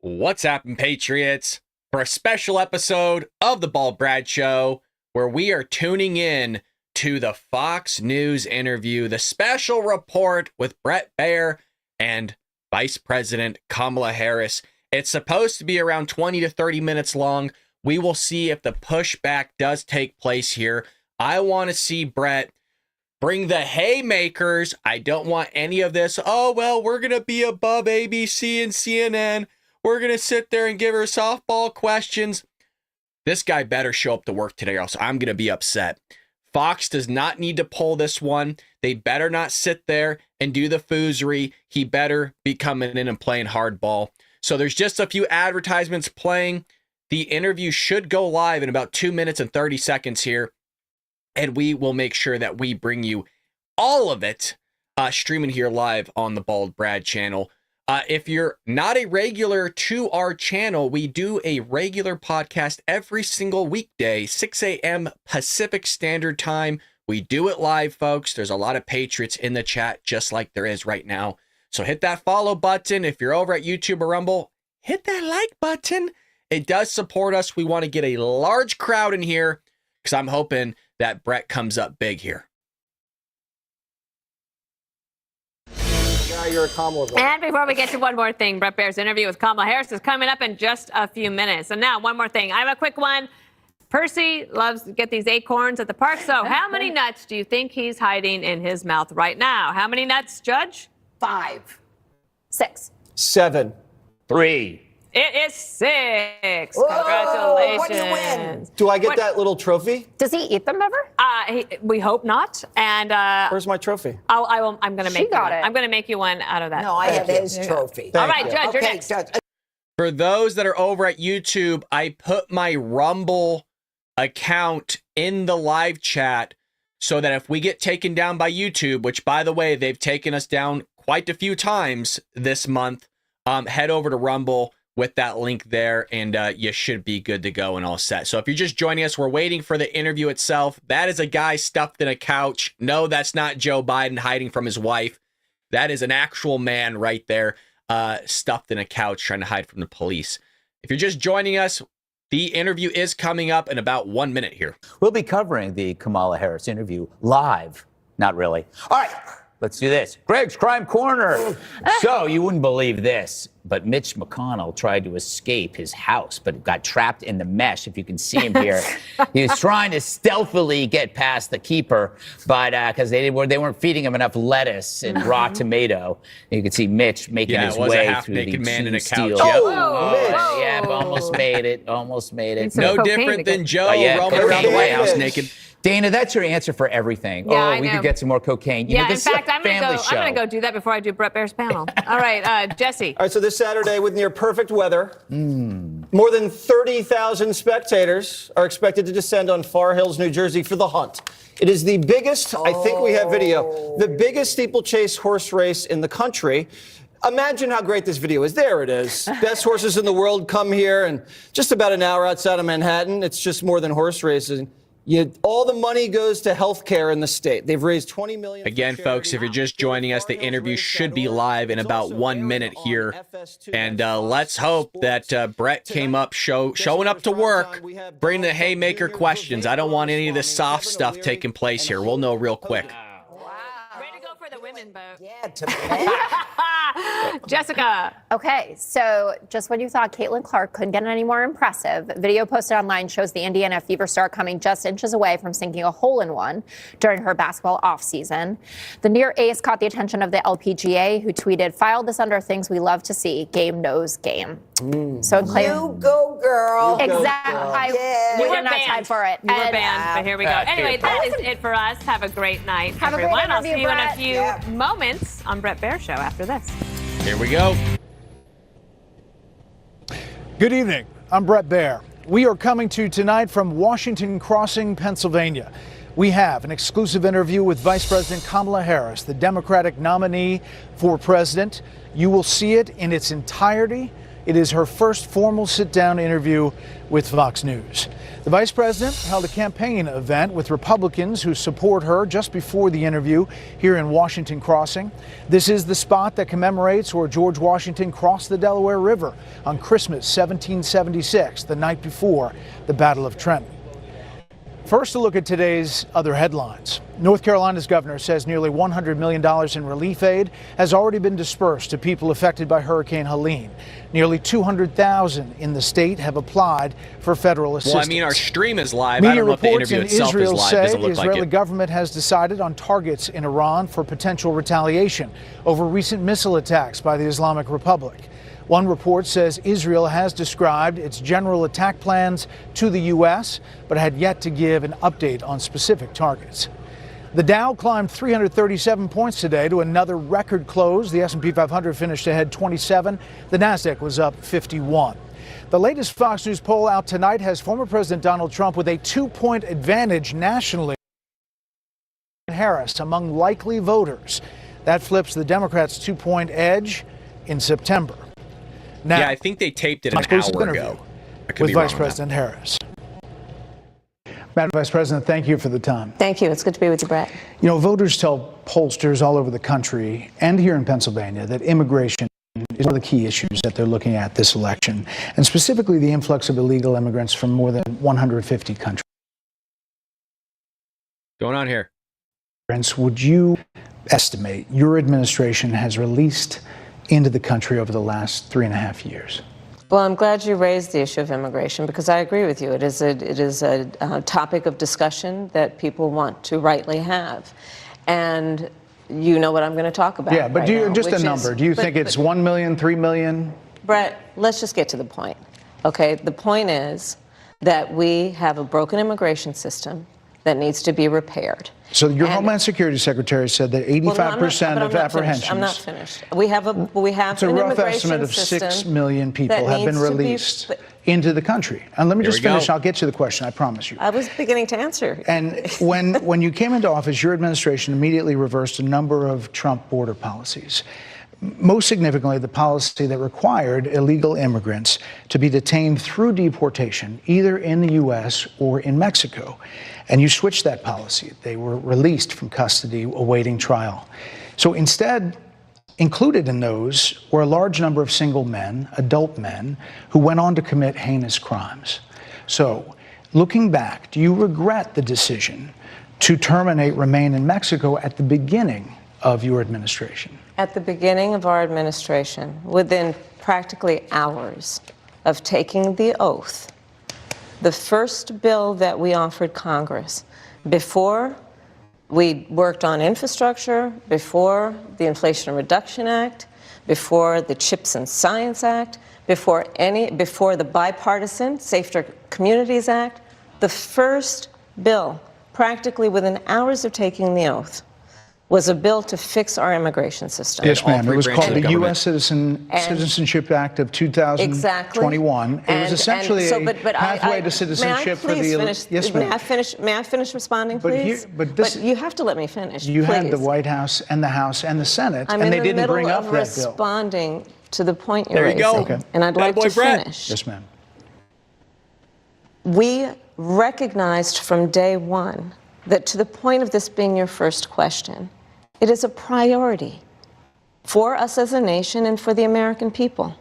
What's happening, Patriots? For a special episode of the Bald Brad Show, where we are tuning in to the Fox News interview, the special report with Bret Baier and Vice President Kamala Harris. It's supposed to be around 20 to 30 minutes long. We will see if the pushback does take place here. I want to see Bret bring the haymakers. I don't want any of this, oh, well, we're going to be above ABC and CNN. We're going to sit there and give her softball questions. This guy better show up to work today, or else I'm going to be upset. Fox does not need to pull this one. They better not sit there and do the foozery. He better be coming in and playing hardball. So there's just a few advertisements playing. The interview should go live in about 2 minutes and 30 seconds here. And we will make sure that we bring you all of it streaming here live on the Bald Brad channel. If you're not a regular to our channel, we do a regular podcast every single weekday, 6 a.m. Pacific Standard Time. We do it live, folks. There's a lot of Patriots in the chat, just like there is right now. So hit that follow button. If you're over at YouTube or Rumble, hit that like button. It does support us. We want to get a large crowd in here because I'm hoping that Bret comes up big here. You're a Kamala vote. And before we get to one more thing, Bret Baier's interview with Kamala Harris is coming up in just a few minutes. And now, one more thing. I have a quick one. Percy loves to get these acorns at the park. So how many nuts do you think he's hiding in his mouth right now? How many nuts, Judge? 5. 6. 7. 3. It is 6. Whoa, Congratulations. what do you win? Do I get that little trophy? Does he eat them ever? We hope not. And Where's my trophy? I'm going to make you got one. it. I'm going to make you one out of that. No, I have his trophy. All right, you. Judge, you're Okay, next. Judge. For those that are over at YouTube, I put my Rumble account in the live chat so that if we get taken down by YouTube, which, by the way, they've taken us down quite a few times this month, head over to Rumble with that link there, and you should be good to go and all set. So if you're just joining us, we're waiting for the interview itself. That is a guy stuffed in a couch. No, that's not Joe Biden hiding from his wife. That is an actual man right there, stuffed in a couch trying to hide from the police. If you're just joining us, the interview is coming up in about 1 minute here. We'll be covering the Kamala Harris interview live. Not really. All right, let's do this. Greg's Crime Corner. So you wouldn't believe this, but Mitch McConnell tried to escape his house, but got trapped in the mesh. If you can see him here, he was trying to stealthily get past the keeper, but because they weren't feeding him enough lettuce and raw tomato. You can see Mitch making his way through the man in a couch. Yeah, almost made it. Almost made it. No different than Joe roaming around the White House naked. Dana, that's your answer for everything. Yeah, we could get some more cocaine. You know, In this fact, is a I'm going to go do that before I do Bret Baier's panel. All right, Jesse. All right, so this Saturday, with near perfect weather, more than 30,000 spectators are expected to descend on Far Hills, New Jersey for the hunt. It is the biggest, I think we have video, the biggest steeplechase horse race in the country. Imagine how great this video is. There it is. Best horses in the world come here, and just about an hour outside of Manhattan. It's just more than horse racing. All the money goes to healthcare in the state. They've raised $20 million. Again, folks, if you're just joining us, the interview should be live in about 1 minute here. And let's hope that Bret came up, showing up to work, bringing the haymaker questions. I don't want any of this soft stuff taking place here. We'll know real quick. Ready to go for the women vote. Yeah, to men. Jessica. Okay, so just when you thought Caitlin Clark couldn't get any more impressive, video posted online shows the Indiana Fever star coming just inches away from sinking a hole-in-one during her basketball offseason. The near ace caught the attention of the LPGA, who tweeted, "Filed this under things we love to see. Game knows game." So You go, girl. exactly. We were didn't have time banned. for it. You were And- banned, but here we go. Anyway, that is it for us. Have a great night, Have a great everyone. I'll see interview, you in a Bret. few Yeah. moments on Bret Baier Show after this. Here we go. Good evening. I'm Bret Baier. We are coming to you tonight from Washington Crossing, Pennsylvania. We have an exclusive interview with Vice President Kamala Harris, the Democratic nominee for president. You will see it in its entirety. It is her first formal sit-down interview with Fox News. The vice president held a campaign event with Republicans who support her just before the interview here in Washington Crossing. This is the spot that commemorates where George Washington crossed the Delaware River on Christmas 1776, the night before the Battle of Trenton. First, a look at today's other headlines. North Carolina's governor says nearly $100 million in relief aid has already been dispersed to people affected by Hurricane Helene. Nearly 200,000 in the state have applied for federal assistance. Well, I mean, our stream is live. Media I don't know if the reports interview in itself Israel is live. say Doesn't the look like Israeli it. government has decided on targets in Iran for potential retaliation over recent missile attacks by the Islamic Republic. One report says Israel has described its general attack plans to the U.S., but had yet to give an update on specific targets. The Dow climbed 337 points today to another record close. The S&P 500 finished ahead 27. The Nasdaq was up 51. The latest Fox News poll out tonight has former President Donald Trump with a 2-point advantage nationally. Harris among likely voters. That flips the Democrats' 2-point edge in September. Now, Yeah, I think they taped it an exclusive hour interview ago. I could with be wrong Vice on that. President Harris. Madam Vice President, thank you for the time. Thank you. It's good to be with you, Brett. You know, voters tell pollsters all over the country and here in Pennsylvania that immigration is one of the key issues that they're looking at this election, and specifically the influx of illegal immigrants from more than 150 countries. Going on here? Would you estimate your administration has released into the country over the last 3.5 years? Well, I'm glad you raised the issue of immigration because I agree with you. It is a topic of discussion that people want to rightly have. And you know what I'm going to talk about. Yeah, but right do you, now, just a which number. is- Do you think it's 1 million, 3 million? Brett, let's just get to the point. Okay, the point is that we have a broken immigration system that needs to be repaired. So your And- Homeland Security Secretary said that 85% of apprehensions. I'm not finished. We have It's a an rough immigration estimate of system 6 million people that have been needs to be- released into the country. And let me Here just we go. finish. I'll get to the question, I promise you. I was beginning to answer. And when you came into office, your administration immediately reversed a number of Trump border policies. Most significantly, the policy that required illegal immigrants to be detained through deportation, either in the U.S. or in Mexico. And you switched that policy. They were released from custody awaiting trial. So instead, included in those were a large number of single men, adult men, who went on to commit heinous crimes. So, looking back, do you regret the decision to terminate Remain in Mexico at the beginning of your administration? At the beginning of our administration, within practically hours of taking the oath, the first bill that we offered Congress, before we worked on infrastructure, before the Inflation Reduction Act, before the CHIPS and Science Act, before the bipartisan Safer Communities Act, the first bill, practically within hours of taking the oath, was a bill to fix our immigration system. Yes, ma'am. It was branches called of the government. U.S. Citizenship Act of 2021. It was essentially a pathway to citizenship for the... Yes, ma'am. May I finish responding, But please? but you have to let me finish, You had the please. White House and the House and the Senate, I'm and they in the didn't middle bring up of that bill. responding to the point you're There you raising, go. Okay. and I'd Bad like boy to Brett. finish. Yes, ma'am. We recognized from day one that to the point of this being your first question, it is a priority for us as a nation and for the American people.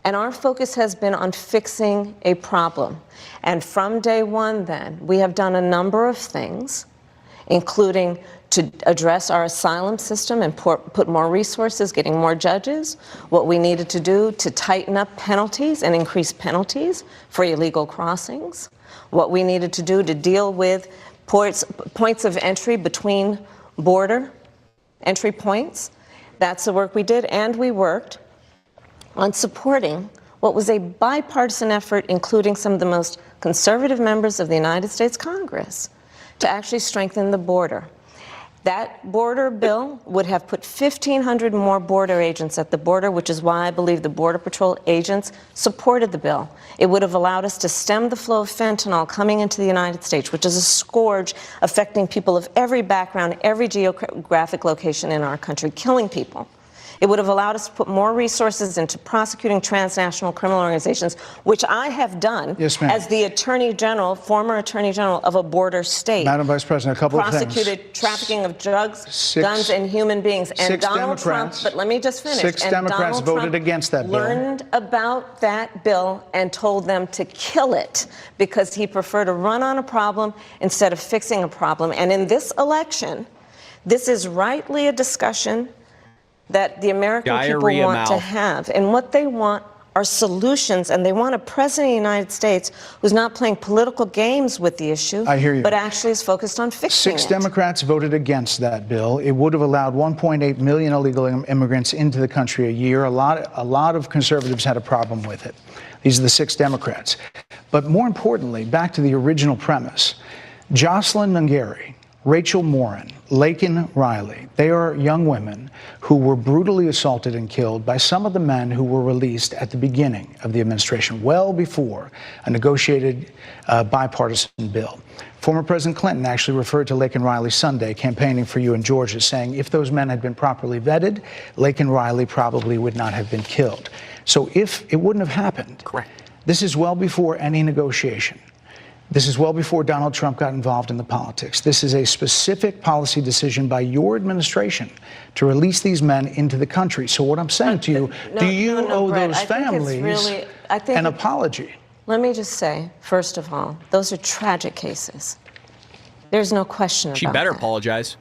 And our focus has been on fixing a problem. And from day one, then, we have done a number of things, including to address our asylum system and put more resources, getting more judges, what we needed to do to tighten up penalties and increase penalties for illegal crossings, what we needed to do to deal with points of entry between border entry points. That's the work we did, and we worked on supporting what was a bipartisan effort, including some of the most conservative members of the United States Congress, to actually strengthen the border. That border bill would have put 1,500 more border agents at the border, which is why I believe the Border Patrol agents supported the bill. It would have allowed us to stem the flow of fentanyl coming into the United States, which is a scourge affecting people of every background, every geographic location in our country, killing people. It would have allowed us to put more resources into prosecuting transnational criminal organizations, which I have done as the Attorney General, former Attorney General of a border state. Madam Vice President, a couple of things. Prosecuted trafficking of drugs, guns, and human beings. And Donald Trump, but let me just finish. Six Democrats voted against that bill. Learned about that bill and told them to kill it because he preferred to run on a problem instead of fixing a problem. And in this election, this is rightly a discussion that the American people want to have. And what they want are solutions, and they want a president of the United States who's not playing political games with the issue, I hear you, but actually is focused on fixing it. 6 Democrats voted against that bill. It would have allowed 1.8 million illegal immigrants into the country a year. A lot of conservatives had a problem with it. These are the 6 Democrats. But more importantly, back to the original premise, Jocelyn Nungari, Rachel Morin, Laken Riley, they are young women who were brutally assaulted and killed by some of the men who were released at the beginning of the administration, well before a negotiated bipartisan bill. Former President Clinton actually referred to Laken Riley Sunday campaigning for you in Georgia, saying if those men had been properly vetted, Laken Riley probably would not have been killed. So if it wouldn't have happened, correct, this is well before any negotiation. This is well before Donald Trump got involved in the politics. This is a specific policy decision by your administration to release these men into the country. So what I'm saying to you, do you owe Bret, those families an apology? Let me just say, first of all, those are tragic cases. There's no question about that. She better apologize.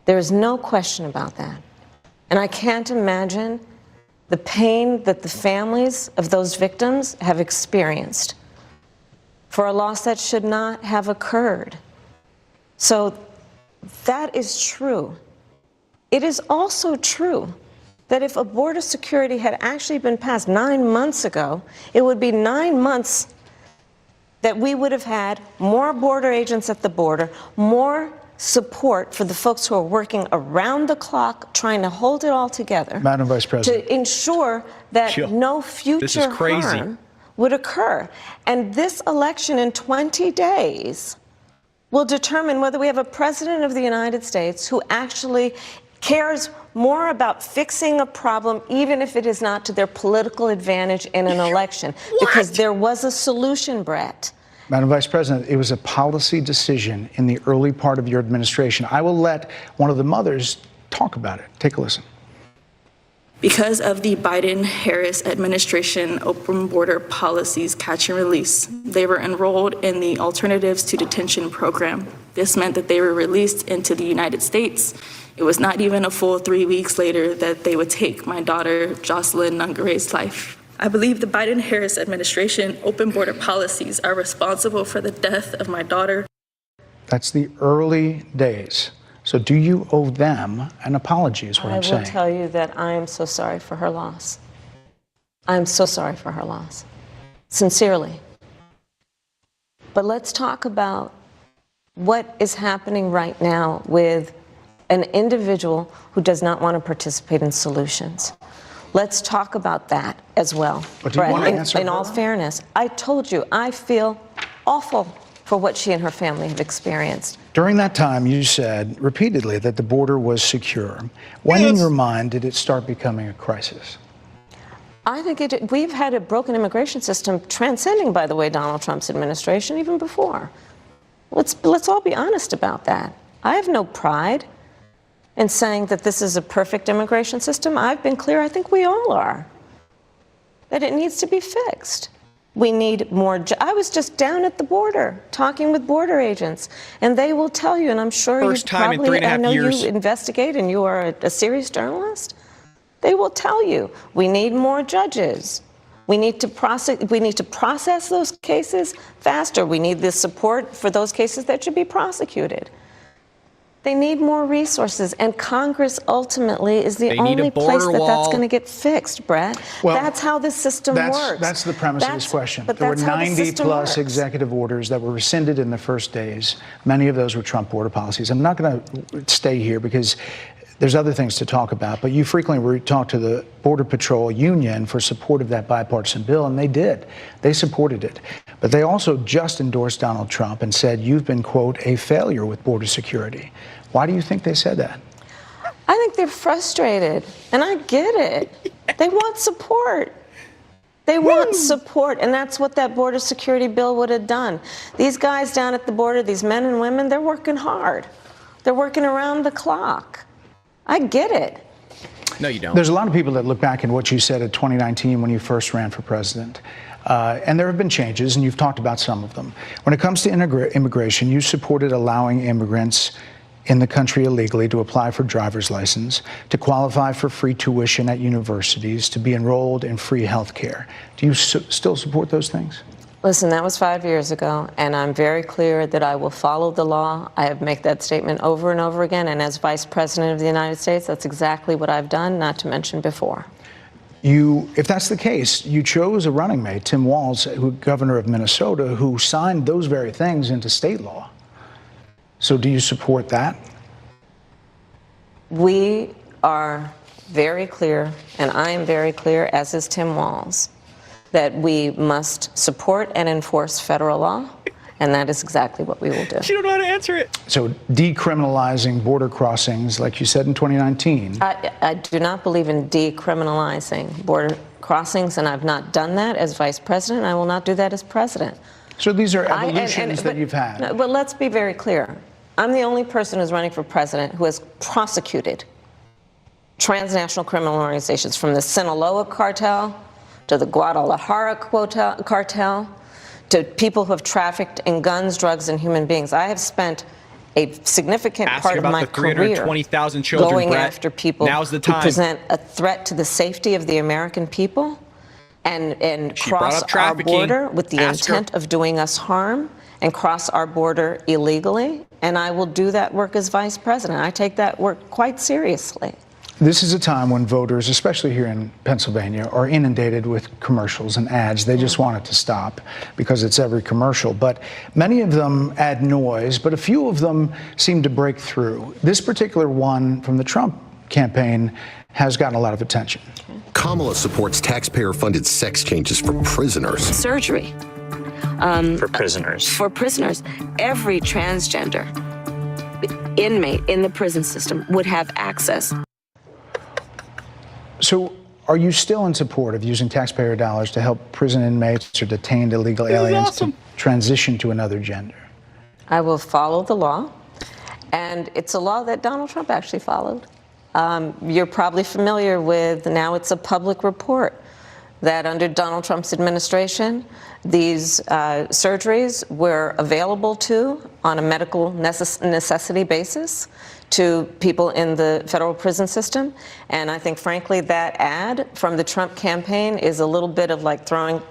There's no question about that. And I can't imagine the pain that the families of those victims have experienced for a loss that should not have occurred. So that is true. It is also true that if a border security had actually been passed 9 months ago, it would be 9 months that we would have had more border agents at the border, more support for the folks who are working around the clock trying to hold it all together. Madam Vice President. To ensure that no future harm would occur. And this election in 20 days will determine whether we have a president of the United States who actually cares more about fixing a problem, even if it is not to their political advantage in an election. Because there was a solution, Bret. Madam Vice President, it was a policy decision in the early part of your administration. I will let one of the mothers talk about it. Take a listen. Because of the Biden-Harris administration open border policies catch and release, they were enrolled in the Alternatives to Detention program. This meant that they were released into the United States. It was not even a full 3 weeks later that they would take my daughter, Jocelyn Nungari's life. I believe the Biden-Harris administration open border policies are responsible for the death of my daughter. That's the early days. So do you owe them an apology is what I'm saying. I will tell you that I am so sorry for her loss. I am so sorry for her loss. Sincerely. But let's talk about what is happening right now with an individual who does not want to participate in solutions. Let's talk about that as well. But do you want to answer in all fairness, I told you I feel awful for what she and her family have experienced. During that time, you said repeatedly that the border was secure. When in your mind did it start becoming a crisis? I think we've had a broken immigration system transcending, by the way, Donald Trump's administration, even before. Let's all be honest about that. I have no pride in saying that this is a perfect immigration system. I've been clear, I think we all are, that it needs to be fixed. We need more. I was just down at the border talking with border agents, and they will tell you, and I'm sure you probably, I know you investigate and you are a serious journalist. They will tell you, we need more judges. We need to process those cases faster. We need the support for those cases that should be prosecuted. They need more resources, and Congress ultimately is the only place that that's going to get fixed, Bret. Well, that's how this system works. That's the premise of this question. There were 90-plus executive orders that were rescinded in the first days. Many of those were Trump border policies. I'm not going to stay here because there's other things to talk about, but you frequently talk to the Border Patrol Union for support of that bipartisan bill, and they did. They supported it. But they also just endorsed Donald Trump and said, you've been, quote, a failure with border security. Why do you think they said that? I think they're frustrated, and I get it. They want support. They want support, and that's what that border security bill would have done. These guys down at the border, these men and women, they're working hard. They're working around the clock. I get it. No, you don't. There's a lot of people that look back at what you said in 2019 when you first ran for president. And there have been changes, and you've talked about some of them. When it comes to immigration, you supported allowing immigrants in the country illegally to apply for driver's license, to qualify for free tuition at universities, to be enrolled in free health care. Do you still support those things? Listen, that was 5 years ago, and I'm very clear that I will follow the law. I have made that statement over and over again, and as Vice President of the United States, that's exactly what I've done, not to mention before. If that's the case, you chose a running mate, Tim Walz, governor of Minnesota, who signed those very things into state law. So do you support that? We are very clear, and I am very clear, as is Tim Walz, that we must support and enforce federal law, and that is exactly what we will do. She don't know how to answer it. So decriminalizing border crossings, like you said in 2019. I do not believe in decriminalizing border crossings, and I've not done that as vice president. I will not do that as president. So these are evolutions that you've had. No, but let's be very clear. I'm the only person who's running for president who has prosecuted transnational criminal organizations, from the Sinaloa cartel to the Guadalajara cartel, to people who have trafficked in guns, drugs, and human beings. I have spent a significant part of my career going after people who present a threat to the safety of the American people and cross our border with the intent of doing us harm and cross our border illegally. And I will do that work as vice president. I take that work quite seriously. This is a time when voters, especially here in Pennsylvania, are inundated with commercials and ads. They just want it to stop because it's every commercial. But many of them add noise, but a few of them seem to break through. This particular one from the Trump campaign has gotten a lot of attention. Kamala supports taxpayer-funded sex changes for prisoners. Surgery. For prisoners. For prisoners. Every transgender inmate in the prison system would have access. So are you still in support of using taxpayer dollars to help prison inmates or detained illegal aliens to transition to another gender? I will follow the law, and it's a law that Donald Trump actually followed. You're probably familiar with, now it's a public report, that under Donald Trump's administration, these surgeries were available on a medical necessity basis to people in the federal prison system. And I think, frankly, that ad from the Trump campaign is a little bit of like throwing,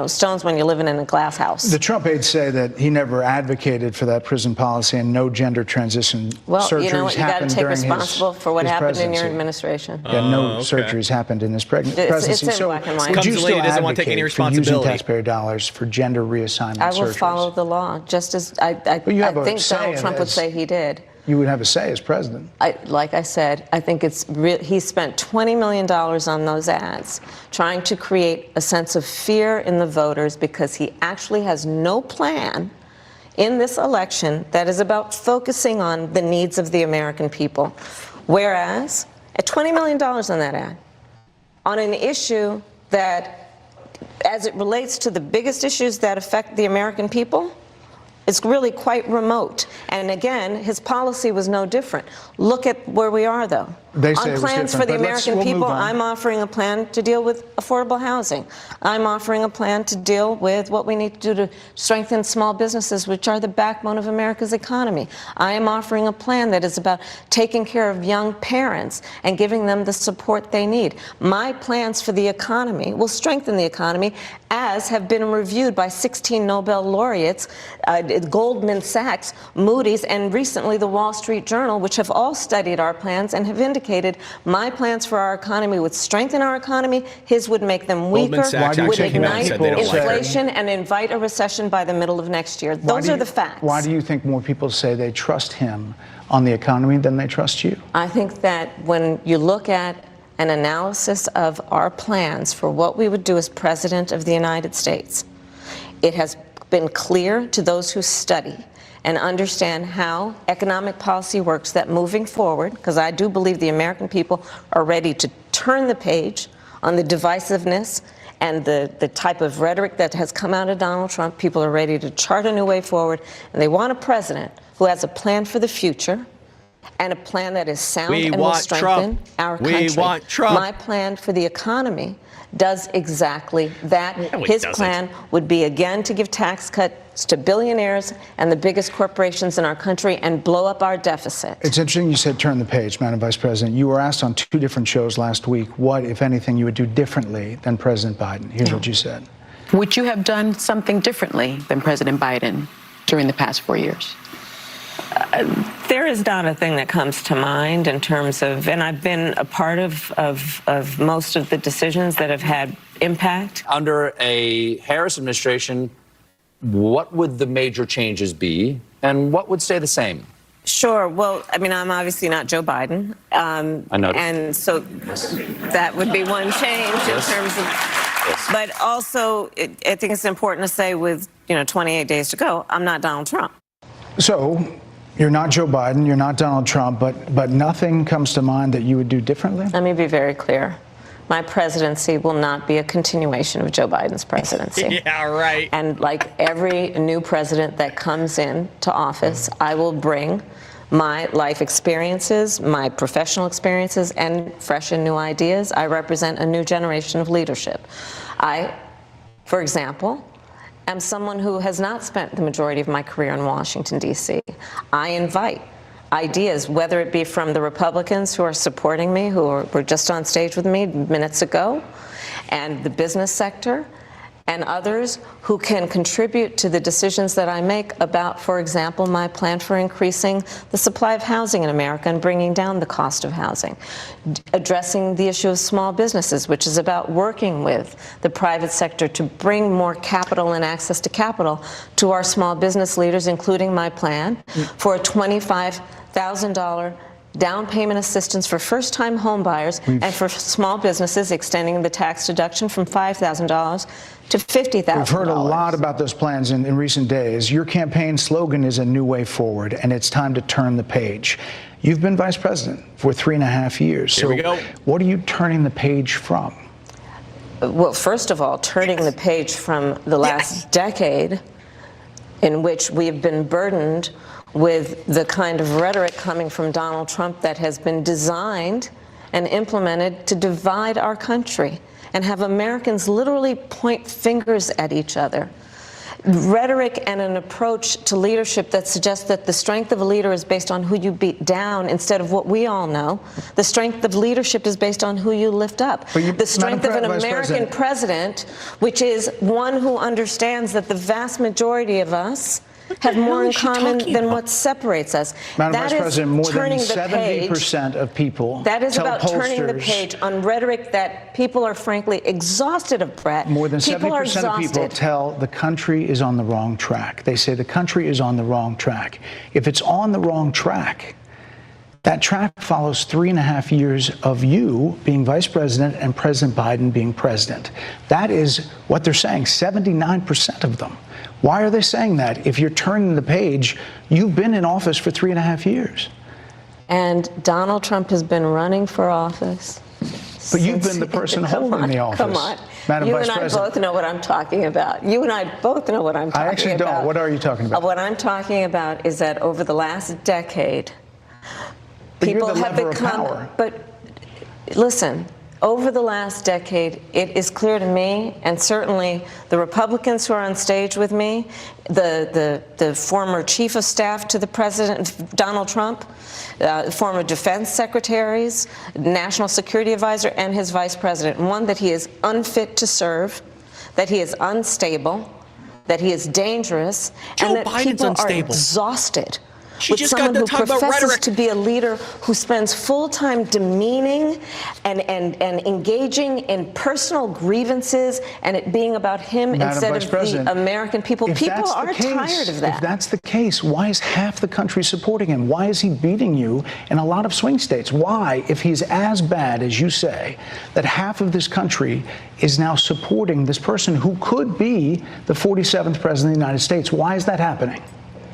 stones when you're living in a glass house. The Trump aides say that he never advocated for that prison policy and no gender transition surgeries happened during his presidency. Well, you know what? You got to take responsible for what happened in your administration. Yeah, no surgeries happened in his presidency. It's in black and white. Would you still doesn't want to take any responsibility for using taxpayer dollars for gender reassessment surgeries? I will follow the law, just as I think Donald Trump would say he did. You would have a say as president. Like I said, I think he spent $20 million on those ads, trying to create a sense of fear in the voters because he actually has no plan in this election that is about focusing on the needs of the American people. Whereas, at $20 million on that ad, on an issue that, as it relates to the biggest issues that affect the American people, it's really quite remote. And again, his policy was no different. Look at where we are, though. They say on plans for the American people, I'm offering a plan to deal with affordable housing. I'm offering a plan to deal with what we need to do to strengthen small businesses, which are the backbone of America's economy. I am offering a plan that is about taking care of young parents and giving them the support they need. My plans for the economy will strengthen the economy, as have been reviewed by 16 Nobel laureates, Goldman Sachs, Moody's, and recently the Wall Street Journal, which have all studied our plans and have indicated my plans for our economy would strengthen our economy, his would make them weaker, would ignite inflation and invite a recession by the middle of next year. Those are the facts. Why do you think more people say they trust him on the economy than they trust you? I think that when you look at an analysis of our plans for what we would do as President of the United States, it has been clear to those who study and understand how economic policy works, that moving forward, because I do believe the American people are ready to turn the page on the divisiveness and the type of rhetoric that has come out of Donald Trump. People are ready to chart a new way forward, and they want a president who has a plan for the future and a plan that is sound and will strengthen our country. We want Trump. My plan for the economy does exactly that. His plan would be, again, to give tax cuts to billionaires and the biggest corporations in our country and blow up our deficit. It's interesting you said turn the page, Madam Vice President. You were asked on 2 different shows last week what, if anything, you would do differently than President Biden. Here's what you said. Would you have done something differently than President Biden during the past 4 years? There is not a thing that comes to mind in terms of, and I've been a part of most of the decisions that have had impact. Under a Harris administration, what would the major changes be, and what would stay the same? Sure. Well, I mean, I'm obviously not Joe Biden. I know. And so that would be one change in terms of, but also I think it's important to say with, 28 days to go, I'm not Donald Trump. So you're not Joe Biden, you're not Donald Trump, but nothing comes to mind that you would do differently? Let me be very clear. My presidency will not be a continuation of Joe Biden's presidency. Yeah, right. And like every new president that comes into office, I will bring my life experiences, my professional experiences, and fresh and new ideas. I represent a new generation of leadership. I, for example, am someone who has not spent the majority of my career in Washington, D.C. I invite ideas, whether it be from the Republicans who are supporting me, who were just on stage with me minutes ago, and the business sector, and others who can contribute to the decisions that I make about, for example, my plan for increasing the supply of housing in America and bringing down the cost of housing, addressing the issue of small businesses, which is about working with the private sector to bring more capital and access to capital to our small business leaders, including my plan for a $25,000 down payment assistance for first-time home buyers and for small businesses, extending the tax deduction from $5,000 to $50,000. We've heard a lot about those plans in recent days. Your campaign slogan is a new way forward, and it's time to turn the page. You've been vice president for 3.5 years. Here we go. What are you turning the page from? Well, first of all, turning the page from the last decade in which we have been burdened with the kind of rhetoric coming from Donald Trump that has been designed and implemented to divide our country and have Americans literally point fingers at each other. Rhetoric and an approach to leadership that suggests that the strength of a leader is based on who you beat down instead of what we all know. The strength of leadership is based on who you lift up. The strength of an American president, which is one who understands that the vast majority of us have more in common than what separates us. Madam Vice President, more than 70% of people that is tell about turning the page on rhetoric that people are frankly exhausted of, Bret. More than 70% of people tell the country is on the wrong track. They say the country is on the wrong track. If it's on the wrong track, that track follows 3.5 years of you being vice president and President Biden being president. That is what they're saying, 79% of them. Why are they saying that? If you're turning the page, you've been in office for 3.5 years. And Donald Trump has been running for office. But you've been the person holding the office. Come on. Madam You Vice and I President. both know what I'm talking about. You and I both know what I'm talking about. I actually don't. What are you talking about? What I'm talking about is that over the last decade, people you're the have lever of become. power. But listen, over the last decade, it is clear to me, and certainly the Republicans who are on stage with me, the former chief of staff to the president, Donald Trump, former defense secretaries, national security advisor, and his vice president, one, that he is unfit to serve, that he is unstable, that he is dangerous, and that people are exhausted with someone who professes to be a leader who spends full time demeaning and engaging in personal grievances and it being about him instead of the American people. People are tired of that. If that's the case, why is half the country supporting him? Why is he beating you in a lot of swing states? Why, if he's as bad as you say, that half of this country is now supporting this person who could be the 47th president of the United States? Why is that happening?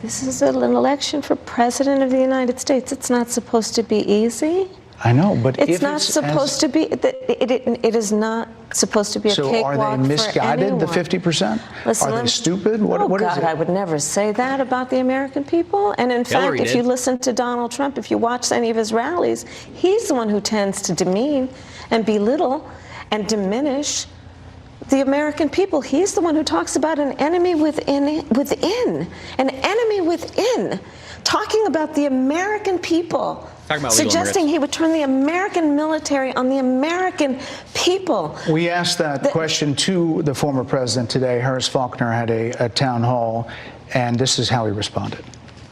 This is an election for President of the United States. It's not supposed to be easy. I know, but It's not supposed to be. It is not supposed to be a so cakewalk are they misguided, the 50%? Listen, are they stupid? What God, is it? I would never say that about the American people. And in fact, if you listen to Donald Trump, if you watch any of his rallies, he's the one who tends to demean and belittle and diminish the American people. He's the one who talks about an enemy within, an enemy within, talking about the American people. Suggesting he would turn the American military on the American people. We asked that question to the former president today. Harris Faulkner had a town hall, and this is how he responded.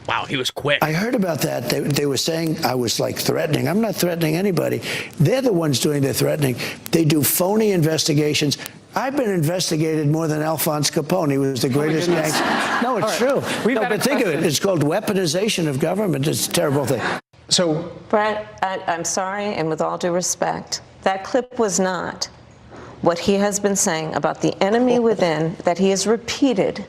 Wow, he was quick. I heard about that. They were saying I was like threatening. I'm not threatening anybody. They're the ones doing the threatening. They do phony investigations. I've been investigated more than Alphonse Capone. He was the greatest gangster. No, it's true. No, but think of it. It's called weaponization of government. It's a terrible thing. So, Brett, I'm sorry, and with all due respect, that clip was not what he has been saying about the enemy within that he has repeated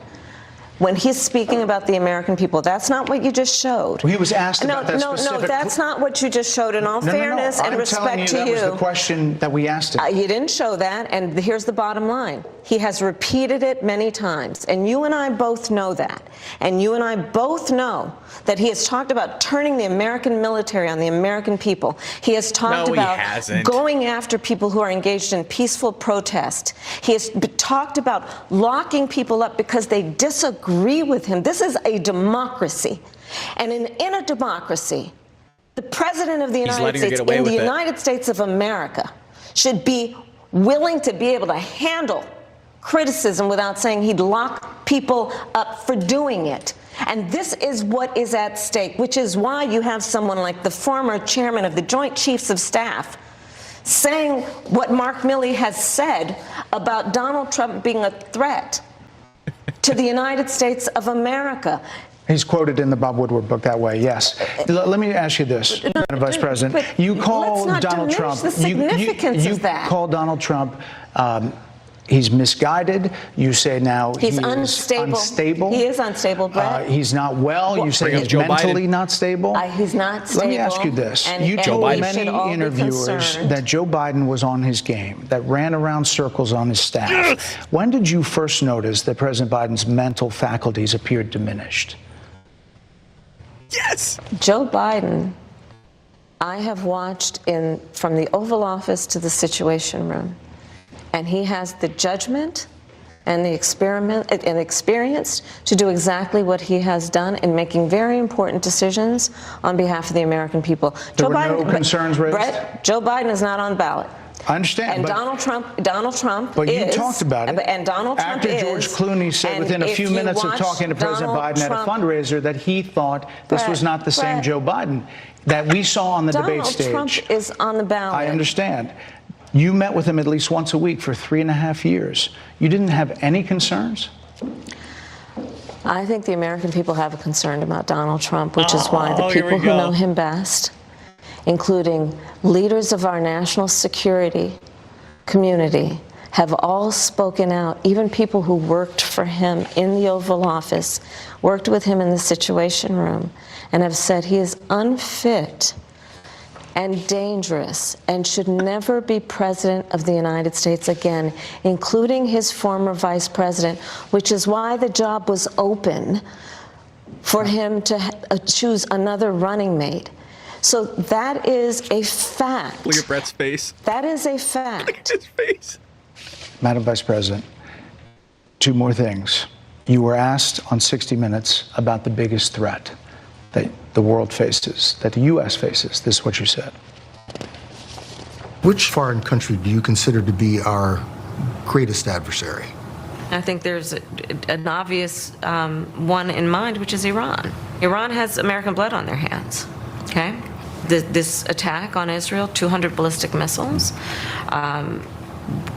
when he's speaking about the American people. That's not what you just showed. Well, he was asked about that specific... No, that's not what you just showed. In all fairness and respect to you, that was the question that we asked him. You didn't show that, and here's the bottom line. He has repeated it many times, and you and I both know that. And you and I both know that he has talked about turning the American military on the American people. He has talked about going after people who are engaged in peaceful protest. He has talked about locking people up because they disagree with him. This is a democracy. And in a democracy, the President of the United States, in the United States of America, should be willing to be able to handle criticism without saying he'd lock people up for doing it. And this is what is at stake, which is why you have someone like the former chairman of the Joint Chiefs of Staff saying what Mark Milley has said about Donald Trump being a threat to the United States of America. He's quoted in the Bob Woodward book that way, yes. Let me ask you this, Madam Vice President. You call Donald Trump... The significance of that. You call Donald Trump... he's misguided. You say now he's unstable. He is unstable, Brett. He's not well. You say he's mentally not stable. He's not stable. Let me ask you this. You told many interviewers that Joe Biden was on his game, that ran around circles on his staff. Yes. When did you first notice that President Biden's mental faculties appeared diminished? Yes. Joe Biden, I have watched from the Oval Office to the Situation Room. And he has the judgment and the experience to do exactly what he has done in making very important decisions on behalf of the American people. There were no concerns raised? Brett, Joe Biden is not on the ballot. I understand. And Donald Trump but is. You talked about it. And Donald Trump After George Clooney said within a few minutes of talking to President Biden at a fundraiser that he thought this was not the same Joe Biden that we saw on the debate stage. Donald Trump is on the ballot. I understand. You met with him at least once a week for 3.5 years. You didn't have any concerns? I think the American people have a concern about Donald Trump, which is why the people who know him best, including leaders of our national security community, have all spoken out. Even people who worked for him in the Oval Office, worked with him in the Situation Room, and have said he is unfit and dangerous and should never be president of the United States again, including his former vice president, which is why the job was open for him to choose another running mate. So that is a fact. Look at Brett's face. That is a fact. Look at his face. Madam Vice President, two more things. You were asked on 60 Minutes about the biggest threat that the world faces, that the U.S. faces. This is what you said. Which foreign country do you consider to be our greatest adversary? I think there's an obvious one in mind, which is Iran. Iran has American blood on their hands, okay? This attack on Israel, 200 ballistic missiles.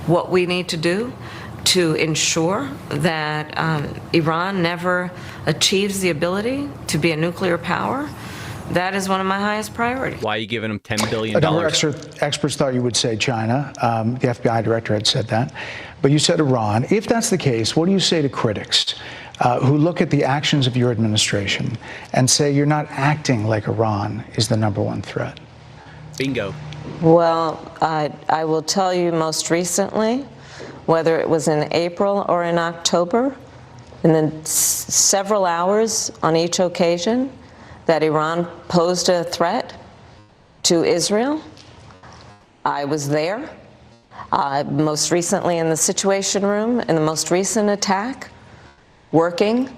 What we need to do to ensure that Iran never achieves the ability to be a nuclear power, that is one of my highest priorities. Why are you giving him $10 billion? A number of experts thought you would say China. The FBI director had said that. But you said Iran. If that's the case, what do you say to critics who look at the actions of your administration and say you're not acting like Iran is the #1 threat? Bingo. Well, I will tell you most recently, whether it was in April or in October, and then several hours on each occasion, that Iran posed a threat to Israel. I was there. Most recently in the Situation Room, in the most recent attack, working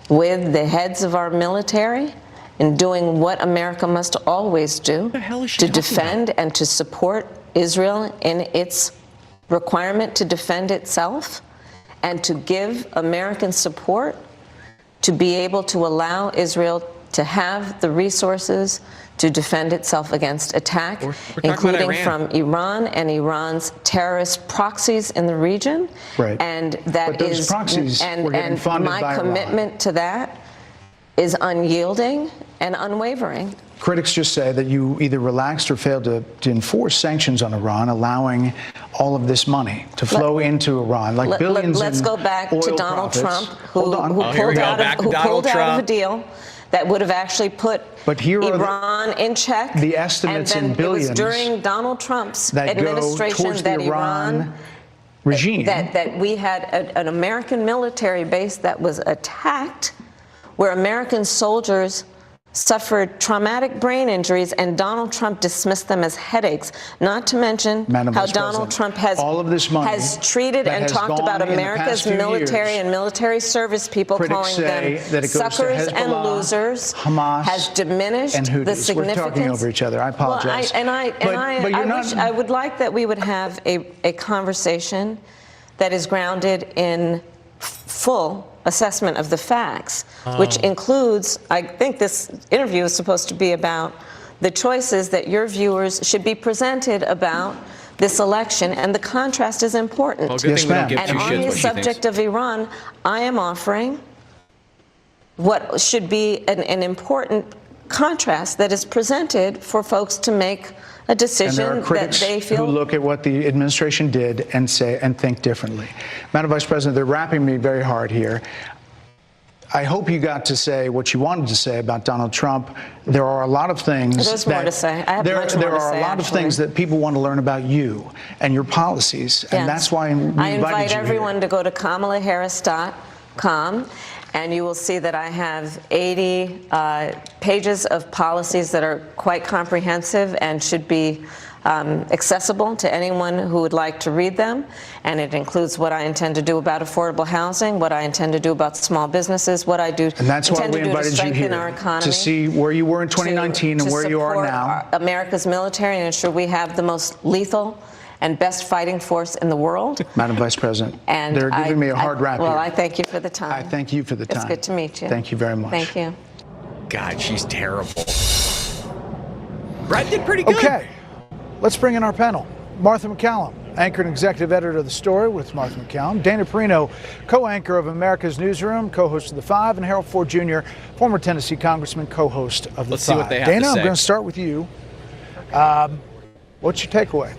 with the heads of our military and doing what America must always do to defend and to support Israel in its requirement to defend itself, and to give American support to be able to allow Israel to have the resources to defend itself against attack, including from Iran and Iran's terrorist proxies in the region. Right. And that but those is, proxies and, were getting and funded my by commitment Iran. to that is unyielding and unwavering. Critics just say that you either relaxed or failed to enforce sanctions on Iran, allowing all of this money to flow into Iran, like billions. Let's go back to Donald Trump, who pulled out of a deal that would have actually put Iran in check. The estimates in billions. It was during Donald Trump's that administration go towards that the Iran regime. That we had an American military base that was attacked, where American soldiers suffered traumatic brain injuries, and Donald Trump dismissed them as headaches, not to mention how Donald Trump has treated and talked about America's military and military service people, calling them suckers and losers, Hamas, has diminished the significance. We're talking over each other. I apologize. Well, I would like that we would have a conversation that is grounded in full assessment of the facts, which includes, I think this interview is supposed to be about the choices that your viewers should be presented about this election, and the contrast is important. Well, good thing we don't give and two on shits the what she subject thinks. of Iran, I am offering what should be an important contrast that is presented for folks to make a decision and there are critics that they feel who look at what the administration did and say and think differently. Madam Vice President, they're wrapping me very hard here. I hope you got to say what you wanted to say about Donald Trump. There are a lot of things There's more to say. I have much more to say, there are a lot of actually. things that people want to learn about you and your policies, and that's why we I invited invite you everyone here. to go to KamalaHarris.com, and you will see that I have 80 pages of policies that are quite comprehensive and should be accessible to anyone who would like to read them. And it includes what I intend to do about affordable housing, what I intend to do about small businesses, what I do And that's why intend we to do to invited you strengthen our here, economy, to see where you were in 2019 and where you are now. support America's military and ensure we have the most lethal and best fighting force in the world. Madam Vice President, And they're giving me a hard rap Well, here. I thank you for the time. I thank you for the time. It's good to meet you. Thank you very much. Thank you. God, she's terrible. Brett did pretty good. Okay, let's bring in our panel. Martha McCallum, anchor and executive editor of The Story with Martha McCallum. Dana Perino, co-anchor of America's Newsroom, co-host of The Five, and Harold Ford Jr., former Tennessee congressman, co-host of The Let's see Five. what they have Dana, to I'm say. going to start with you. What's your takeaway?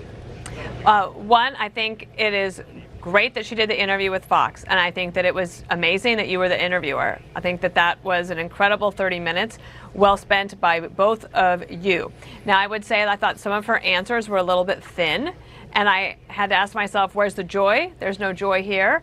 One, I think it is great that she did the interview with Fox, and I think that it was amazing that you were the interviewer. I think that that was an incredible 30 minutes, well spent by both of you. Now, I would say I thought some of her answers were a little bit thin, and I had to ask myself, where's the joy? There's no joy here.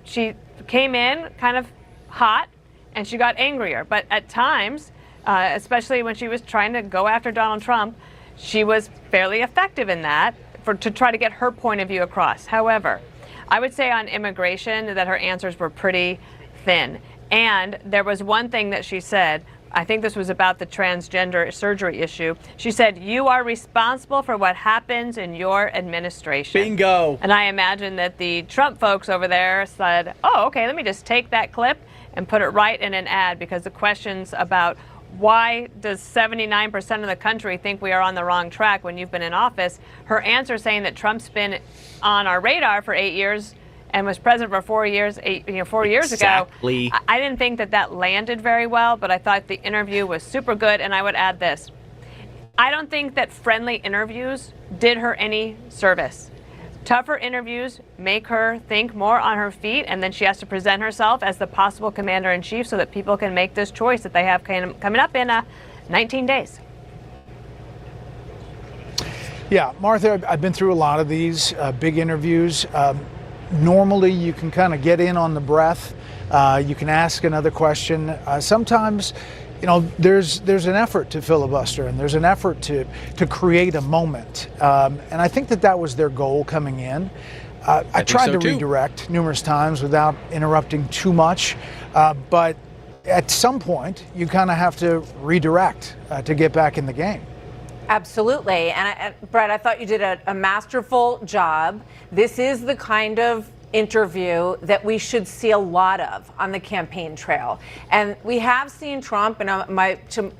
She came in kind of hot, and she got angrier, but at times, especially when she was trying to go after Donald Trump, she was fairly effective in that to try to get her point of view across. However, I would say on immigration that her answers were pretty thin. And there was one thing that she said, I think this was about the transgender surgery issue. She said, you are responsible for what happens in your administration. Bingo. And I imagine that the Trump folks over there said, oh, okay, let me just take that clip and put it right in an ad, because the questions about why does 79% of the country think we are on the wrong track when you've been in office, her answer saying that Trump's been on our radar for 8 years and was president for 4 years, 4 years ago. I didn't think that that landed very well, but I thought the interview was super good. And I would add this. I don't think that friendly interviews did her any service. Tougher interviews make her think more on her feet, and then she has to present herself as the possible commander-in-chief so that people can make this choice that they have coming up in 19 days. Yeah, Martha, I've been through a lot of these big interviews. Normally, you can kind of get in on the breath. You can ask another question. Sometimes, you know, there's an effort to filibuster, and there's an effort to create a moment. And I think that was their goal coming in. I tried to redirect numerous times without interrupting too much, but at some point, you kind of have to redirect to get back in the game. Absolutely. And Bret, I thought you did a masterful job. This is the kind of interview that we should see a lot of on the campaign trail. And we have seen Trump, and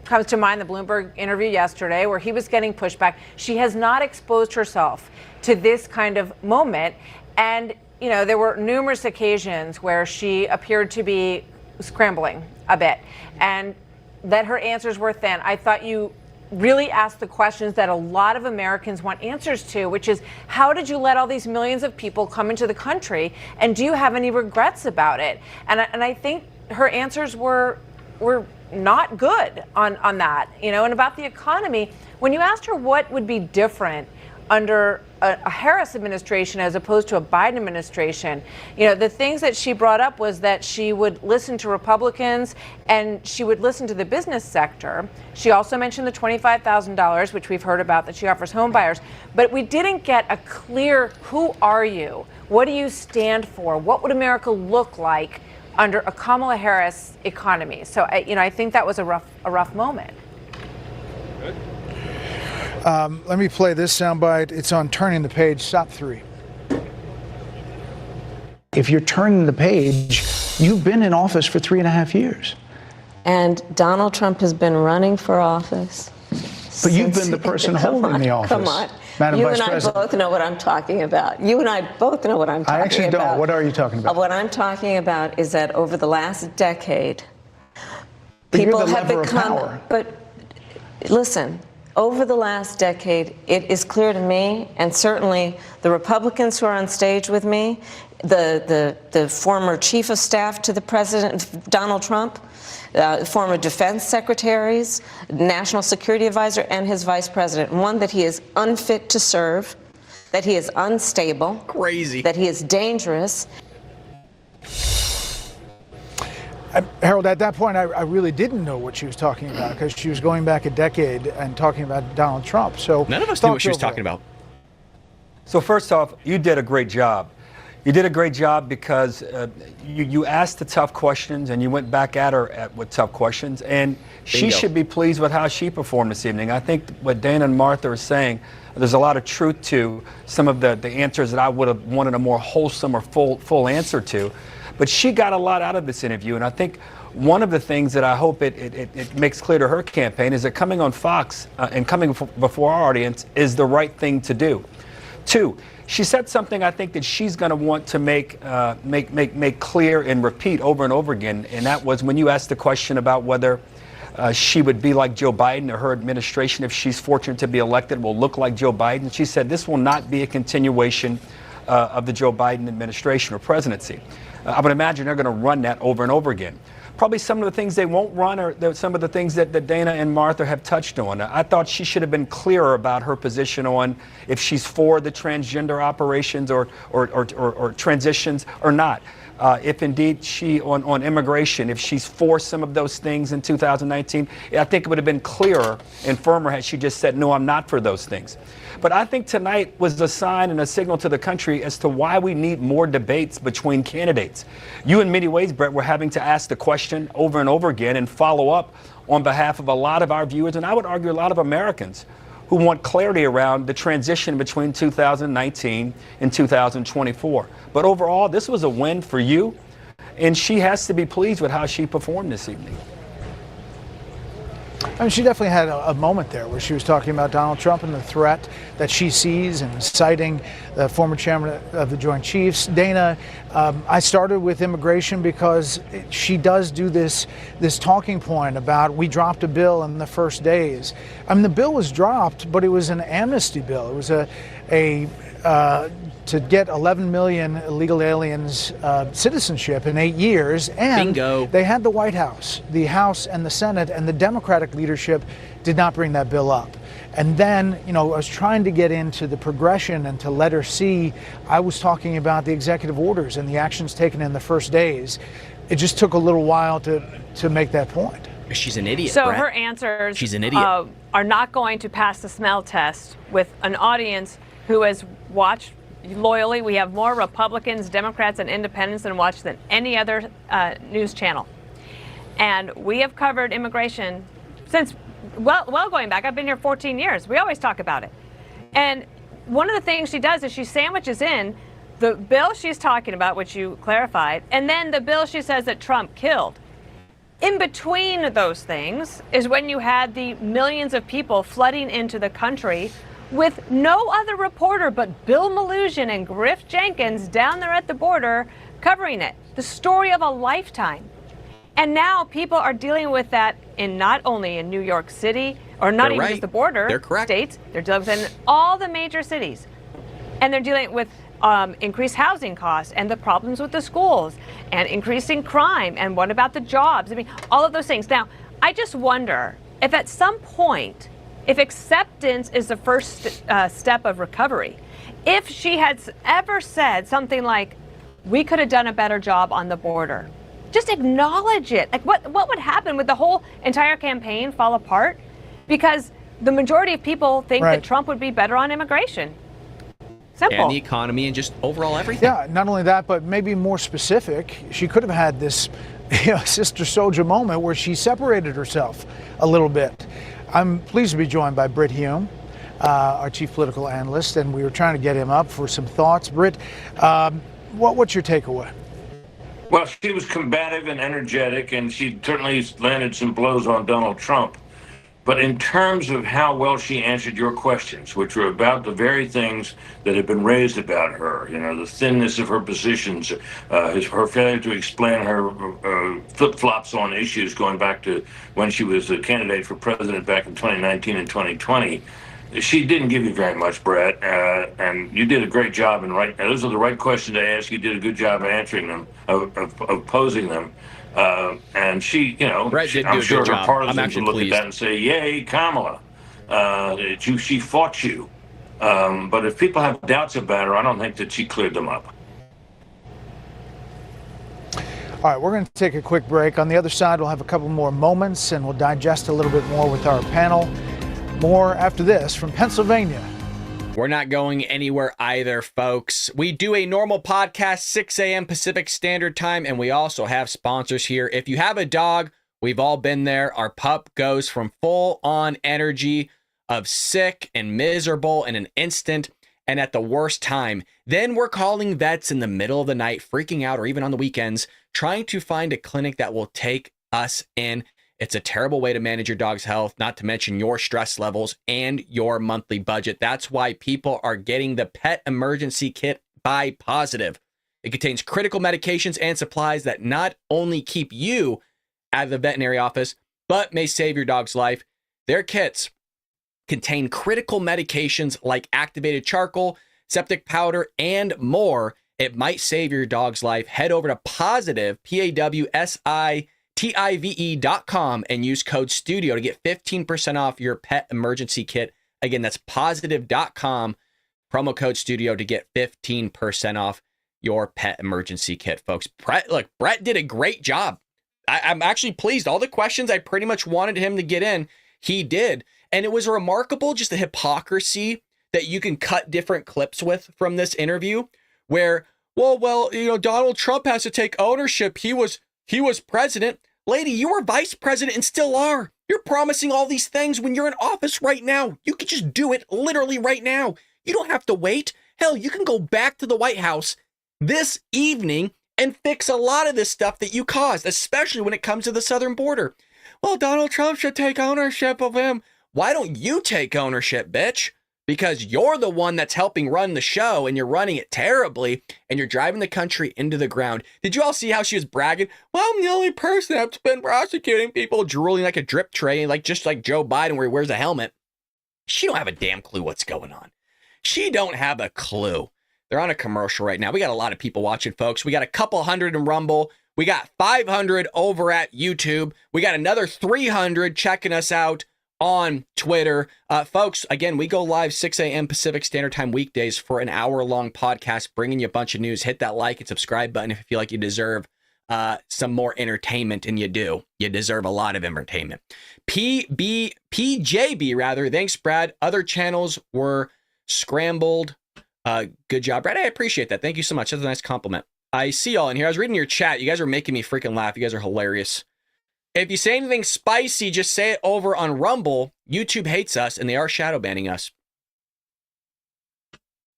comes to mind the Bloomberg interview yesterday where he was getting pushback. She has not exposed herself to this kind of moment. And, you know, there were numerous occasions where she appeared to be scrambling a bit and that her answers were thin. I thought you really asked the questions that a lot of Americans want answers to, which is, how did you let all these millions of people come into the country, and do you have any regrets about it? And I think her answers were not good on that, you know. And about the economy, when you asked her what would be different under a Harris administration as opposed to a Biden administration, you know, the things that she brought up was that she would listen to Republicans and she would listen to the business sector. She also mentioned the $25,000, which we've heard about, that she offers home buyers. But we didn't get a clear, who are you? What do you stand for? What would America look like under a Kamala Harris economy? So, you know, I think that was a rough moment. Good. Let me play this soundbite. It's on Turning the Page, stop 3. If you're turning the page, you've been in office for 3.5 years. And Donald Trump has been running for office. But you've been the person holding the office. Come on. Madam You Vice and I President. both know what I'm talking about. You and I both know what I'm talking about. I actually don't. What are you talking about? What I'm talking about is that over the last decade, But people you're the have lever of become. power. But listen, over the last decade, it is clear to me, and certainly the Republicans who are on stage with me, the former chief of staff to the president, Donald Trump, former defense secretaries, national security advisor, and his vice president. One, that he is unfit to serve, that he is unstable, crazy, that he is dangerous. Harold, at that point, I really didn't know what she was talking about because she was going back a decade and talking about Donald Trump. So none of us knew what she was talking about. So first off, you did a great job. You did a great job because you asked the tough questions and you went back at her with tough questions. And she should be pleased with how she performed this evening. I think what Dana and Martha are saying, there's a lot of truth to some of the answers that I would have wanted a more wholesome or full answer to. But she got a lot out of this interview, and I think one of the things that I hope it makes clear to her campaign is that coming on Fox and coming before our audience is the right thing to do. 2, she said something I think that she's going to want to make clear and repeat over and over again, and that was when you asked the question about whether she would be like Joe Biden, or her administration, if she's fortunate to be elected, will look like Joe Biden. She said this will not be a continuation of the Joe Biden administration or presidency. I would imagine they're going to run that over and over again. Probably some of the things they won't run are some of the things that Dana and Martha have touched on. I thought she should have been clearer about her position on if she's for the transgender operations or transitions or not. If indeed she, on immigration, if she's for some of those things in 2019, I think it would have been clearer and firmer had she just said, no, I'm not for those things. But I think tonight was a sign and a signal to the country as to why we need more debates between candidates. You, in many ways, Bret, were having to ask the question over and over again and follow up on behalf of a lot of our viewers, and I would argue a lot of Americans who want clarity around the transition between 2019 and 2024. But overall, this was a win for you, and she has to be pleased with how she performed this evening. I mean, she definitely had a moment there where she was talking about Donald Trump and the threat that she sees, and citing the former chairman of the Joint Chiefs. Dana, I started with immigration because she does do this talking point about we dropped a bill in the first days. I mean, the bill was dropped, but it was an amnesty bill. It was to get 11 million illegal aliens citizenship in 8 years, and Bingo. They had the White House, the House and the Senate, and the Democratic leadership did not bring that bill up. And then, I was trying to get into the progression and to letter C. I was talking about the executive orders and the actions taken in the first days. It just took a little while to make that point. She's an idiot. So Brett. her answers She's an idiot. Are not going to pass the smell test with an audience who has watched loyally. We have more Republicans, Democrats, and independents than watch than any other news channel. And we have covered immigration since, well going back. I've been here 14 years. We always talk about it. And one of the things she does is she sandwiches in the bill she's talking about, which you clarified, and then the bill she says that Trump killed. In between those things is when you had the millions of people flooding into the country with no other reporter but Bill Malugin and Griff Jenkins down there at the border covering it. The story of a lifetime. And now people are dealing with that in not only in New York City, or not They're even right. just the border They're correct. states, they're dealing with it in all the major cities. And they're dealing with increased housing costs and the problems with the schools and increasing crime. And what about the jobs? I mean, all of those things. Now, I just wonder if at some point, if acceptance is the first step of recovery, if she had ever said something like, we could have done a better job on the border, just acknowledge it. Like what would happen? Would the whole entire campaign fall apart? Because the majority of people think Right. that Trump would be better on immigration. Simple. And the economy and just overall everything. Yeah, not only that, but maybe more specific, she could have had this sister soldier moment where she separated herself a little bit. I'm pleased to be joined by Brit Hume, our chief political analyst, and we were trying to get him up for some thoughts. Brit, what's your takeaway? Well, she was combative and energetic, and she certainly landed some blows on Donald Trump. But in terms of how well she answered your questions, which were about the very things that have been raised about her, the thinness of her positions, her failure to explain her flip-flops on issues going back to when she was a candidate for president back in 2019 and 2020, she didn't give you very much, Brett, and you did a great job. And those are the right questions to ask. You did a good job of answering them, of posing them. And she, Brett did do I'm a sure good her job. partisans I'm would actually look pleased. at that and say, "Yay, Kamala! She fought you." But if people have doubts about her, I don't think that she cleared them up. All right, we're going to take a quick break. On the other side, we'll have a couple more moments and we'll digest a little bit more with our panel. More after this from Pennsylvania. We're not going anywhere either, folks. We do a normal podcast, 6 a.m. Pacific Standard Time, and we also have sponsors here. If you have a dog, we've all been there. Our pup goes from full-on energy of sick and miserable in an instant and at the worst time. Then we're calling vets in the middle of the night, freaking out, or even on the weekends, trying to find a clinic that will take us in. It's a terrible way to manage your dog's health, not to mention your stress levels and your monthly budget. That's why people are getting the Pet Emergency Kit by Positive. It contains critical medications and supplies that not only keep you out of the veterinary office, but may save your dog's life. Their kits contain critical medications like activated charcoal, septic powder, and more. It might save your dog's life. Head over to Positive, PAWSITIVE.com, and use code STUDIO to get 15% off your pet emergency kit. Again, that's positive.com, promo code STUDIO to get 15% off your pet emergency kit, folks. Brett did a great job. I'm actually pleased. All the questions I pretty much wanted him to get in, he did. And it was remarkable, just the hypocrisy that you can cut different clips with from this interview where, Donald Trump has to take ownership. He was president. Lady, you were vice president and still are. You're promising all these things when you're in office right now. You could just do it literally right now. You don't have to wait. Hell, you can go back to the White House this evening and fix a lot of this stuff that you caused, especially when it comes to the southern border. Well, Donald Trump should take ownership of him. Why don't you take ownership, bitch? Because you're the one that's helping run the show and you're running it terribly and you're driving the country into the ground. Did you all see how she was bragging? Well, I'm the only person that's been prosecuting people, drooling like a drip tray, just like Joe Biden where he wears a helmet. She don't have a damn clue what's going on. She don't have a clue. They're on a commercial right now. We got a lot of people watching, folks. We got a couple hundred in Rumble. We got 500 over at YouTube. We got another 300 checking us out on Twitter. Folks, again, we go live 6 a.m. Pacific Standard Time weekdays for an hour-long podcast, bringing you a bunch of news. Hit that like and subscribe button if you feel like you deserve some more entertainment, and you do. You deserve a lot of entertainment. PJB, rather. Thanks, Brad. Other channels were scrambled. Good job, Brad. I appreciate that. Thank you so much. That's a nice compliment. I see y'all in here. I was reading your chat. You guys are making me freaking laugh. You guys are hilarious. If you say anything spicy, just say it over on Rumble. YouTube hates us, and they are shadow banning us.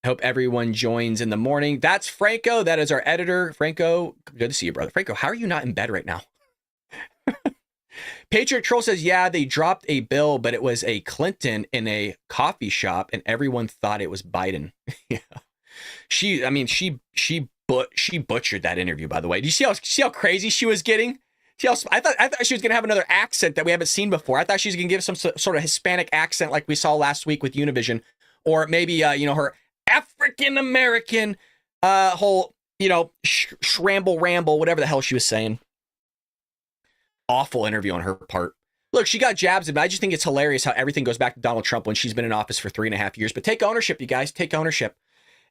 Hope everyone joins in the morning. That's Franco. That is our editor. Franco, good to see you, brother. Franco, how are you not in bed right now? Patriot Troll says, yeah, they dropped a bill, but it was a Clinton in a coffee shop, and everyone thought it was Biden. Yeah. She butchered that interview, by the way. Do you see how crazy she was getting? I thought she was going to have another accent that we haven't seen before. I thought she was going to give some sort of Hispanic accent like we saw last week with Univision, or maybe her African American whole shramble ramble, whatever the hell she was saying. Awful interview on her part. Look, she got jabs, but I just think it's hilarious how everything goes back to Donald Trump when she's been in office for 3.5 years. But take ownership, you guys. Take ownership.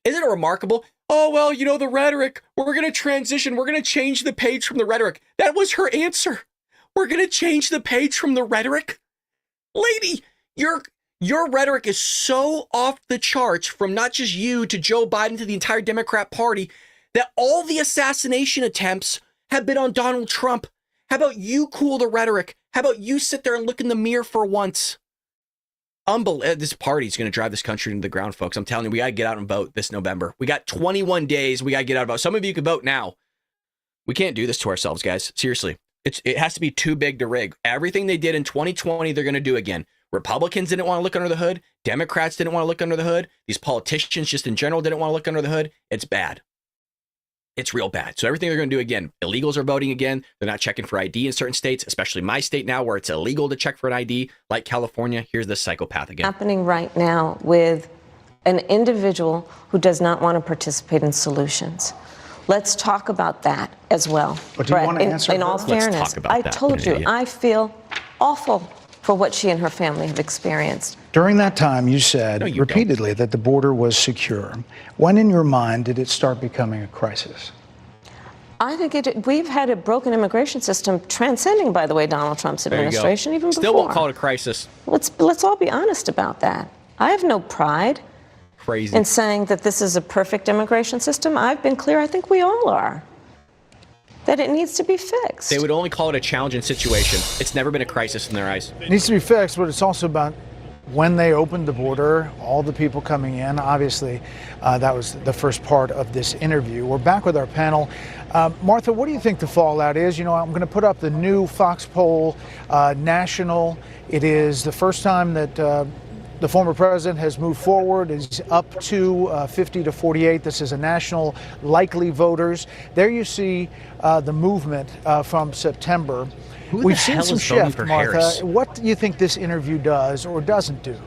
Isn't it remarkable? Oh, well, the rhetoric. We're going to transition. We're going to change the page from the rhetoric. That was her answer. We're going to change the page from the rhetoric. Lady, your rhetoric is so off the charts, from not just you to Joe Biden to the entire Democrat Party, that all the assassination attempts have been on Donald Trump. How about you cool the rhetoric? How about you sit there and look in the mirror for once? This party's going to drive this country into the ground, folks. I'm telling you, we got to get out and vote this November. We got 21 days. We got to get out and vote. Some of you can vote now. We can't do this to ourselves, guys. Seriously. It has to be too big to rig. Everything they did in 2020, they're going to do again. Republicans didn't want to look under the hood. Democrats didn't want to look under the hood. These politicians just in general didn't want to look under the hood. It's bad. It's real bad. So everything they're going to do again. Illegals are voting again. They're not checking for ID in certain states, especially my state now, where it's illegal to check for an ID, like California. Here's the psychopath again. Happening right now with an individual who does not want to participate in solutions. Let's talk about that as well. But do you want to answer? In all fairness, I told you, I feel awful for what she and her family have experienced. During that time, you said repeatedly that the border was secure. When in your mind did it start becoming a crisis? I think we've had a broken immigration system transcending, by the way, Donald Trump's administration, even before. Still won't call it a crisis. Let's all be honest about that. I have no pride in saying that this is a perfect immigration system. I've been clear, I think we all are, that it needs to be fixed. They would only call it a challenging situation. It's never been a crisis in their eyes. It needs to be fixed, but it's also about when they opened the border, all the people coming in. Obviously, that was the first part of this interview. We're back with our panel. Martha, what do you think the fallout is? I'm going to put up the new Fox poll, national. It is the first time that the former president has moved forward. Is up to 50 to 48. This is a national likely voters. There you see the movement from September. We've seen some shift, Martha. Harris? What do you think this interview does or doesn't do?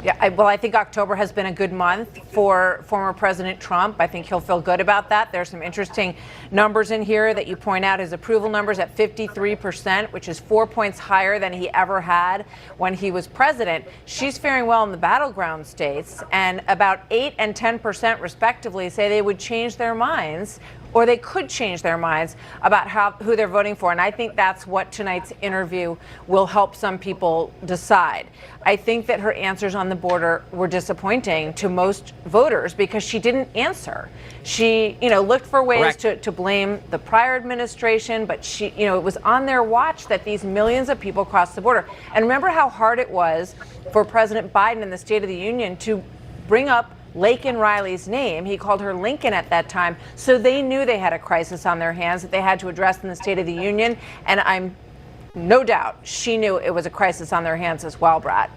Yeah, I think October has been a good month for former President Trump. I think he'll feel good about that. There's some interesting numbers in here that you point out. His approval numbers at 53%, which is 4 points higher than he ever had when he was president. She's faring well in the battleground states, and about 8 and 10% respectively say they would change their minds, or they could change their minds about who they're voting for. And I think that's what tonight's interview will help some people decide. I think that her answers on the border were disappointing to most voters because she didn't answer. She, looked for ways to blame the prior administration, but she, it was on their watch that these millions of people crossed the border. And remember how hard it was for President Biden in the State of the Union to bring up Laken Riley's name. He called her Lincoln at that time. So they knew they had a crisis on their hands that they had to address in the State of the Union. And I'm no doubt she knew it was a crisis on their hands as well, Brad.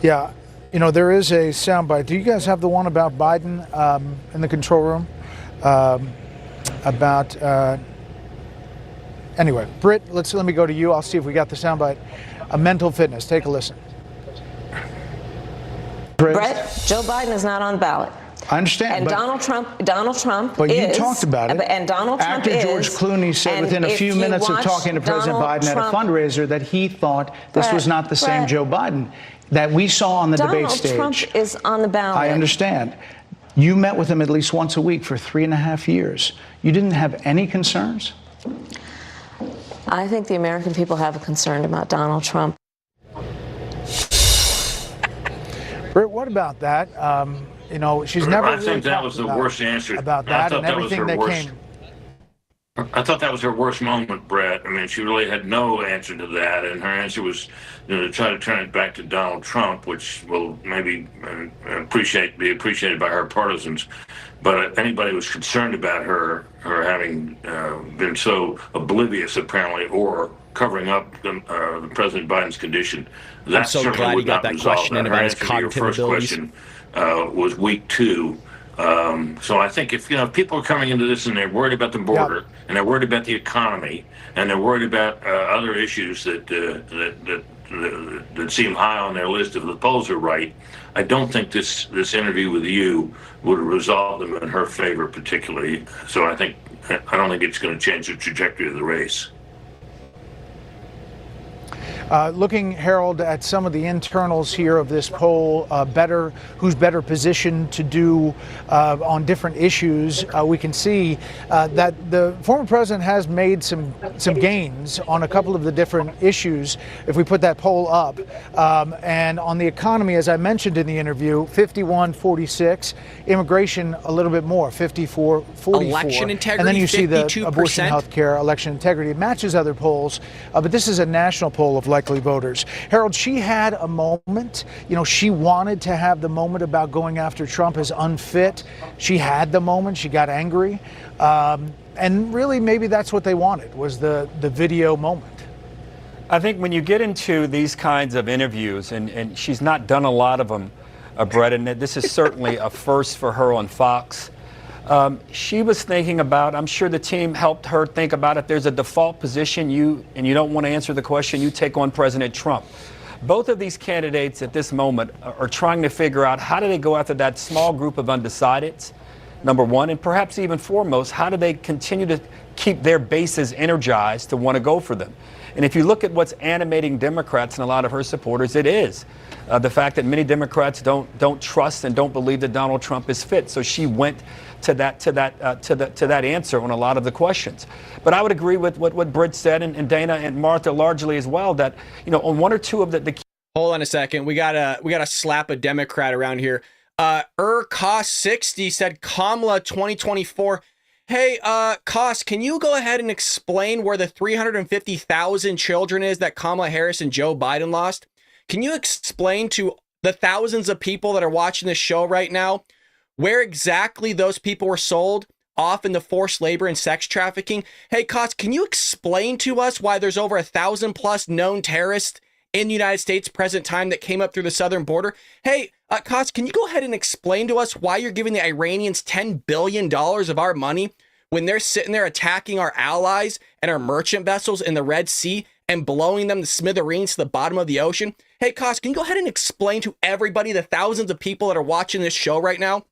Yeah, there is a soundbite. Do you guys have the one about Biden in the control room? Anyway, Britt, let me go to you. I'll see if we got the soundbite. Mental fitness. Take a listen. Brett, Joe Biden is not on the ballot. I understand. And Donald Trump But is, you talked about it. And Donald Trump After George Clooney said within a few minutes of talking to President Biden at a fundraiser that he thought this was not the same Joe Biden that we saw on the debate stage. Donald Trump is on the ballot. I understand. You met with him at least once a week for 3.5 years. You didn't have any concerns? I think the American people have a concern about Donald Trump. Britt, what about that? You know, she's never. I think that was the worst answer about that and everything that came. I thought that was her worst moment, Brett. I mean, she really had no answer to that, and her answer was to try to turn it back to Donald Trump, which will maybe be appreciated by her partisans. But anybody who was concerned about her having been so oblivious, apparently, or covering up President Biden's condition, I'm so glad you got that question in about his cognitive abilities. Was week 2. So I think if people are coming into this and they're worried about the border and they're worried about the economy and they're worried about other issues that seem high on their list if the polls are right, I don't think this interview with you would resolve them in her favor particularly. So I don't think it's going to change the trajectory of the race. Looking, Harold, at some of the internals here of this poll, who's better positioned to do on different issues, we can see that the former president has made some gains on a couple of the different issues, if we put that poll up. And on the economy, as I mentioned in the interview, 51-46, immigration a little bit more, 54-44. Election integrity, and then you see the 52%. abortion, health care, election integrity. It matches other polls, but this is a national poll of likely voters. Harold, she had a moment. You know, she wanted to have the moment about going after Trump as unfit. She had the moment. She got angry. And really, maybe that's what they wanted, was the video moment. I think when you get into these kinds of interviews, and she's not done a lot of them, Brett, and this is certainly a first for her on Fox. She was thinking about, I'm sure the team helped her think about, if there's a default position and you don't want to answer the question, you take on President Trump. Both of these candidates at this moment are trying to figure out how do they go after that small group of undecideds, number one, and perhaps even foremost, how do they continue to keep their bases energized to want to go for them? And if you look at what's animating Democrats and a lot of her supporters, it is the fact that many Democrats don't trust and don't believe that Donald Trump is fit. So she went to that answer on a lot of the questions. But I would agree with what Britt said and Dana and Martha largely as well, that on one or two of the Hold on a second. We gotta slap a Democrat around here. Cost 60 said Kamala 2024. Hey, Cost, can you go ahead and explain where the 350,000 children is that Kamala Harris and Joe Biden lost? Can you explain to the thousands of people that are watching this show right now where exactly those people were sold off into forced labor and sex trafficking? Hey, Cost, can you explain to us why there's over 1,000+ known terrorists in the United States present time that came up through the southern border? Hey, Cost, can you go ahead and explain to us why you're giving the Iranians $10 billion of our money when they're sitting there attacking our allies and our merchant vessels in the Red Sea and blowing them to smithereens to the bottom of the ocean? Hey, Cost, can you go ahead and explain to everybody, the thousands of people that are watching this show right now,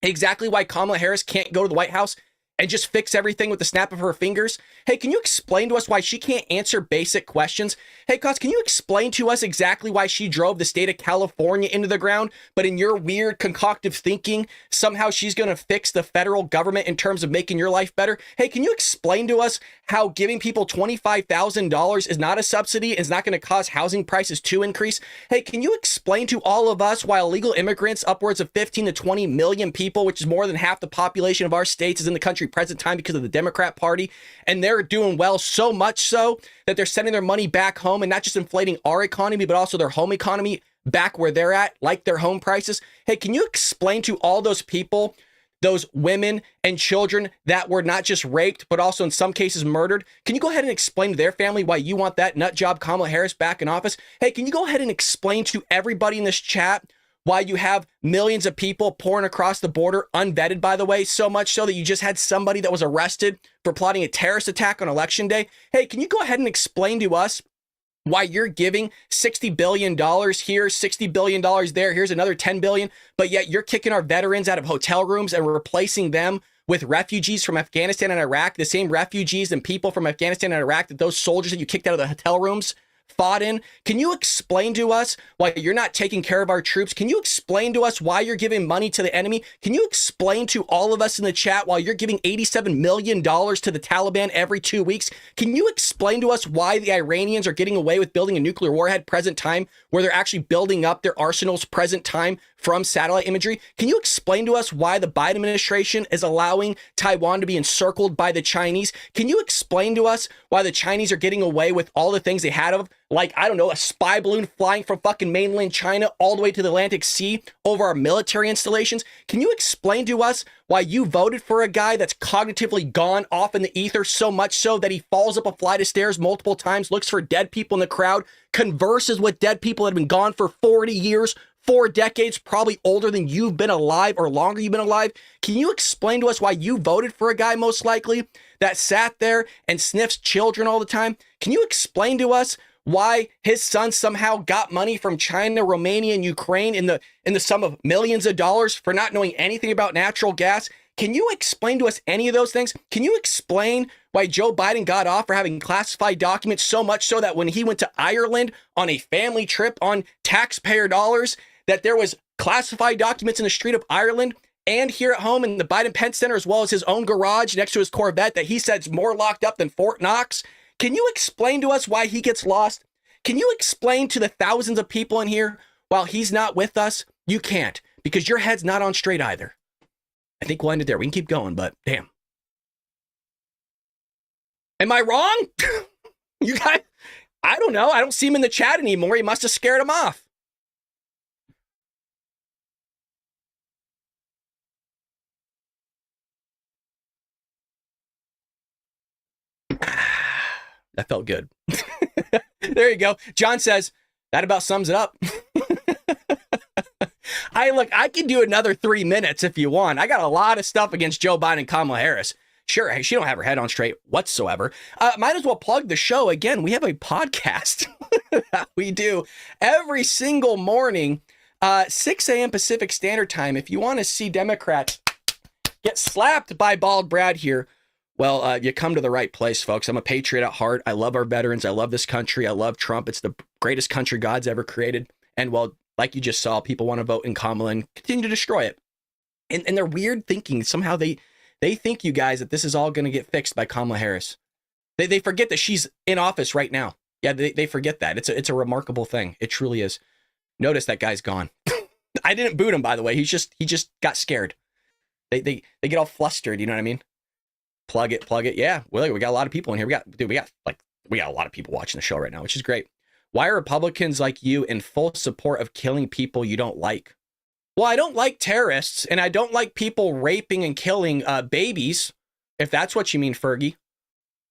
exactly why Kamala Harris can't go to the White House and just fix everything with the snap of her fingers? Hey, can you explain to us why she can't answer basic questions? Hey, Cost, can you explain to us exactly why she drove the state of California into the ground, but in your weird concoctive thinking, somehow she's going to fix the federal government in terms of making your life better? Hey, can you explain to us how giving people $25,000 is not a subsidy, is not going to cause housing prices to increase? Hey, can you explain to all of us why illegal immigrants, upwards of 15 to 20 million people, which is more than half the population of our states, is in the country present time because of the Democrat Party, and they're doing well, so much so that they're sending their money back home and not just inflating our economy, but also their home economy back where they're at, like their home prices? Hey, can you explain to all those people, those women and children that were not just raped, but also in some cases murdered? Can you go ahead and explain to their family why you want that nut job Kamala Harris back in office? Hey, can you go ahead and explain to everybody in this chat why you have millions of people pouring across the border, unvetted, by the way, so much so that you just had somebody that was arrested for plotting a terrorist attack on election day? Hey, can you go ahead and explain to us Why you're giving $60 billion here, $60 billion there, here's another $10 billion, but yet you're kicking our veterans out of hotel rooms and replacing them with refugees from Afghanistan and Iraq, the same refugees and people from Afghanistan and Iraq that those soldiers that you kicked out of the hotel rooms fought in. Can you explain to us why you're not taking care of our troops? Can you explain to us why you're giving money to the enemy? Can you explain to all of us in the chat why you're giving $87 million to the Taliban every 2 weeks? Can you explain to us why the Iranians are getting away with building a nuclear warhead present time, where they're actually building up their arsenals present time from satellite imagery? Can you explain to us why the Biden administration is allowing Taiwan to be encircled by the Chinese? Can you explain to us why the Chinese are getting away with all the things they had of, like, I don't know, a spy balloon flying from fucking mainland China all the way to the Atlantic Sea over our military installations? Can you explain to us why you voted for a guy that's cognitively gone off in the ether, so much so that he falls up a flight of stairs multiple times, looks for dead people in the crowd, converses with dead people that have been gone for 40 years, 4 decades, probably older than you've been alive or longer you've been alive? Can you explain to us why you voted for a guy, most likely, that sat there and sniffs children all the time? Can you explain to us why his son somehow got money from China, Romania, and Ukraine in the sum of millions of dollars for not knowing anything about natural gas? Can you explain to us any of those things? Can you explain why Joe Biden got off for having classified documents, so much so that when he went to Ireland on a family trip on taxpayer dollars, that there was classified documents in the street of Ireland and here at home in the Biden Pence Center, as well as his own garage next to his Corvette, that he said's more locked up than Fort Knox? Can you explain to us why he gets lost? Can you explain to the thousands of people in here while he's not with us? You can't, because your head's not on straight either. I think we'll end it there. We can keep going, but damn. Am I wrong? You guys, I don't know. I don't see him in the chat anymore. He must have scared him off. That felt good. There you go. John says, that about sums it up. I can do another 3 minutes if you want. I got a lot of stuff against Joe Biden and Kamala Harris. Sure, she don't have her head on straight whatsoever. Might as well plug the show. Again, we have a podcast that we do every single morning, 6 a.m. Pacific Standard Time. If you want to see Democrats get slapped by Bald Brad here, well, you come to the right place, folks. I'm a patriot at heart. I love our veterans. I love this country. I love Trump. It's the greatest country God's ever created. And, well, like you just saw, people want to vote in Kamala and continue to destroy it. And their weird thinking, somehow they think, you guys, that this is all going to get fixed by Kamala Harris. They forget that she's in office right now. Yeah, they forget that. It's a remarkable thing. It truly is. Notice that guy's gone. I didn't boot him, by the way. He just got scared. They get all flustered. You know what I mean? Plug it. Yeah, well, we got a lot of people in here. We got a lot of people watching the show right now, which is great. Why are Republicans like you in full support of killing people you don't like? Well, I don't like terrorists, and I don't like people raping and killing babies, if that's what you mean, Fergie.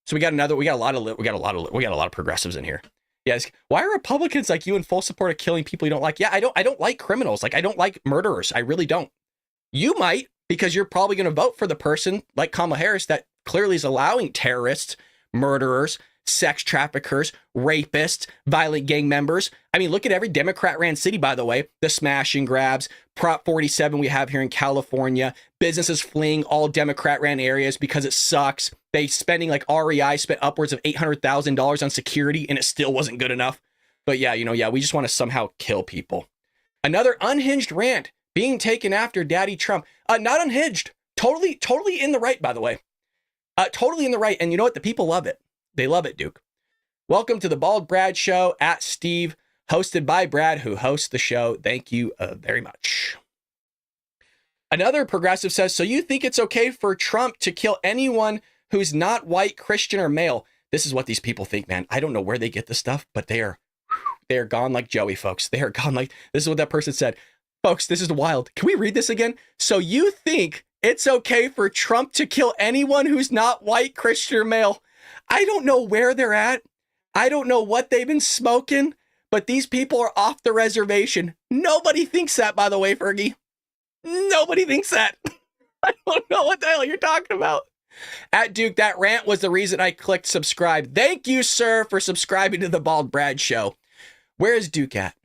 So we got a lot of progressives in here. Yes. Why are Republicans like you in full support of killing people you don't like? Yeah, I don't like criminals. Like, I don't like murderers. I really don't. You might, because you're probably going to vote for the person like Kamala Harris that clearly is allowing terrorists, murderers, sex traffickers, rapists, violent gang members. I mean, look at every Democrat-ran city, by the way. The smash and grabs, Prop 47 we have here in California, businesses fleeing all Democrat-ran areas because it sucks. They spending, like REI spent upwards of $800,000 on security, and it still wasn't good enough. But yeah, we just want to somehow kill people. Another unhinged rant being taken after Daddy Trump. Not unhinged. Totally in the right, by the way. Totally in the right. And you know what? The people love it. They love it, Duke. Welcome to the Bald Brad Show at Steve, hosted by Brad, who hosts the show. Thank you very much. Another progressive says, so you think it's okay for Trump to kill anyone who's not white, Christian, or male? This is what these people think, man. I don't know where they get this stuff, but they are gone like Joey, folks. They are gone like, this is what that person said. Folks, this is wild. Can we read this again? So you think it's okay for Trump to kill anyone who's not white, Christian, or male? I don't know where they're at. I don't know what they've been smoking, but these people are off the reservation. Nobody thinks that, by the way, Fergie. Nobody thinks that. I don't know what the hell you're talking about. At Duke, that rant was the reason I clicked subscribe. Thank you, sir, for subscribing to the Bald Brad Show. Where is Duke at?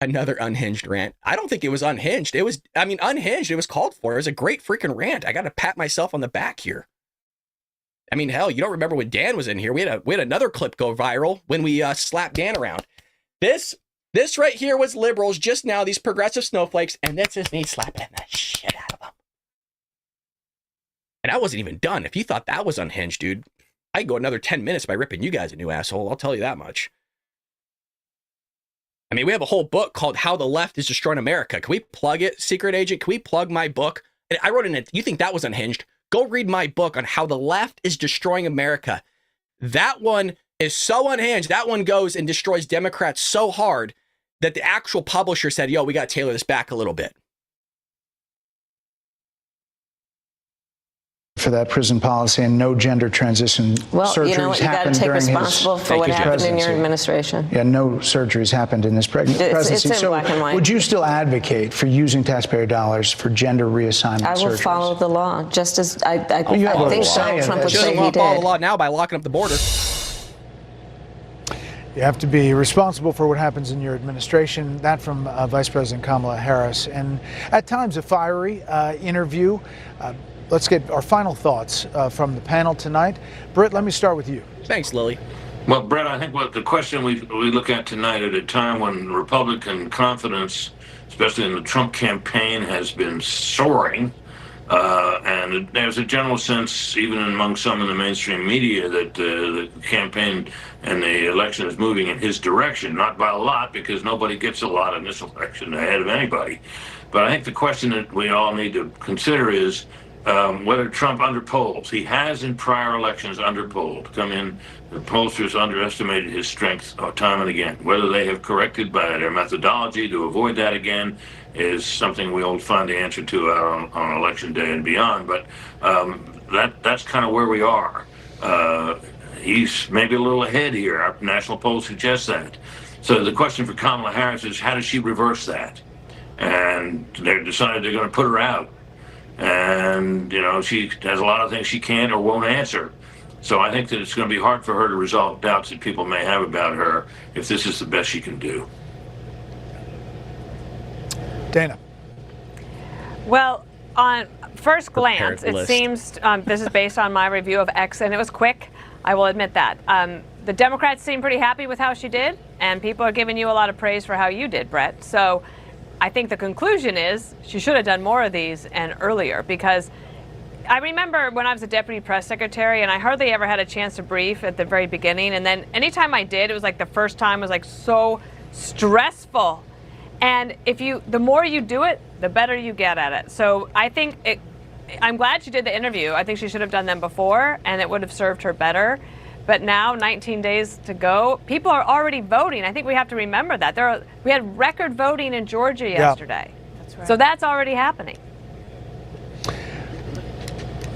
Another unhinged rant. I don't think it was unhinged. Unhinged. It was called for. It was a great freaking rant. I got to pat myself on the back here. I mean, hell, you don't remember when Dan was in here. We had another clip go viral when we slapped Dan around. This right here was liberals just now, these progressive snowflakes, and this is me slapping the shit out of them. And I wasn't even done. If you thought that was unhinged, dude, I could go another 10 minutes by ripping you guys a new asshole. I'll tell you that much. I mean, we have a whole book called How the Left is Destroying America. Can we plug it, Secret Agent? Can we plug my book? I wrote in it. You think that was unhinged? Go read my book on how the left is destroying America. That one is so unhinged. That one goes and destroys Democrats so hard that the actual publisher said, yo, we got to tailor this back a little bit. For that prison policy and no gender transition surgeries you know what? You got to take responsible for what happened in your administration. Yeah, no surgeries happened in this presidency. It's in black and white. Would you still advocate for using taxpayer dollars for gender reassignment surgeries? I will follow the law, just as I think Donald Trump would She say doesn't he want to follow did. the law now by locking up the border. You have to be responsible for what happens in your administration. That from Vice President Kamala Harris. And at times a fiery interview. Let's get our final thoughts from the panel tonight. Britt, let me start with you. Thanks, Lily. Well, Brett, I think what the question we look at tonight at a time when Republican confidence, especially in the Trump campaign, has been soaring, and there's a general sense, even among some in the mainstream media, that the campaign and the election is moving in his direction, not by a lot, because nobody gets a lot in this election ahead of anybody. But I think the question that we all need to consider is whether Trump underpolls. He has in prior elections underpolled, come in, the pollsters underestimated his strength time and again. Whether they have corrected by their methodology to avoid that again is something we'll find the answer to on election day and beyond. But that's kind of where we are. He's maybe a little ahead here. Our national polls suggest that. So the question for Kamala Harris is, how does she reverse that? And they've decided they're going to put her out. And, you know, she has a lot of things she can't or won't answer. So I think that it's going to be hard for her to resolve doubts that people may have about her if this is the best she can do. Dana. Well, on first glance, it seems this is based on my review of X, and it was quick. I will admit that. The Democrats seem pretty happy with how she did, and people are giving you a lot of praise for how you did, Brett. So I think the conclusion is she should have done more of these and earlier, because I remember when I was a deputy press secretary and I hardly ever had a chance to brief at the very beginning. And then anytime I did, it was like the first time was like so stressful. And the more you do it, the better you get at it. So I think I'm glad she did the interview. I think she should have done them before, and it would have served her better. But now, 19 days to go, people are already voting. I think we have to remember that. We had record voting in Georgia yesterday. That's right. So that's already happening.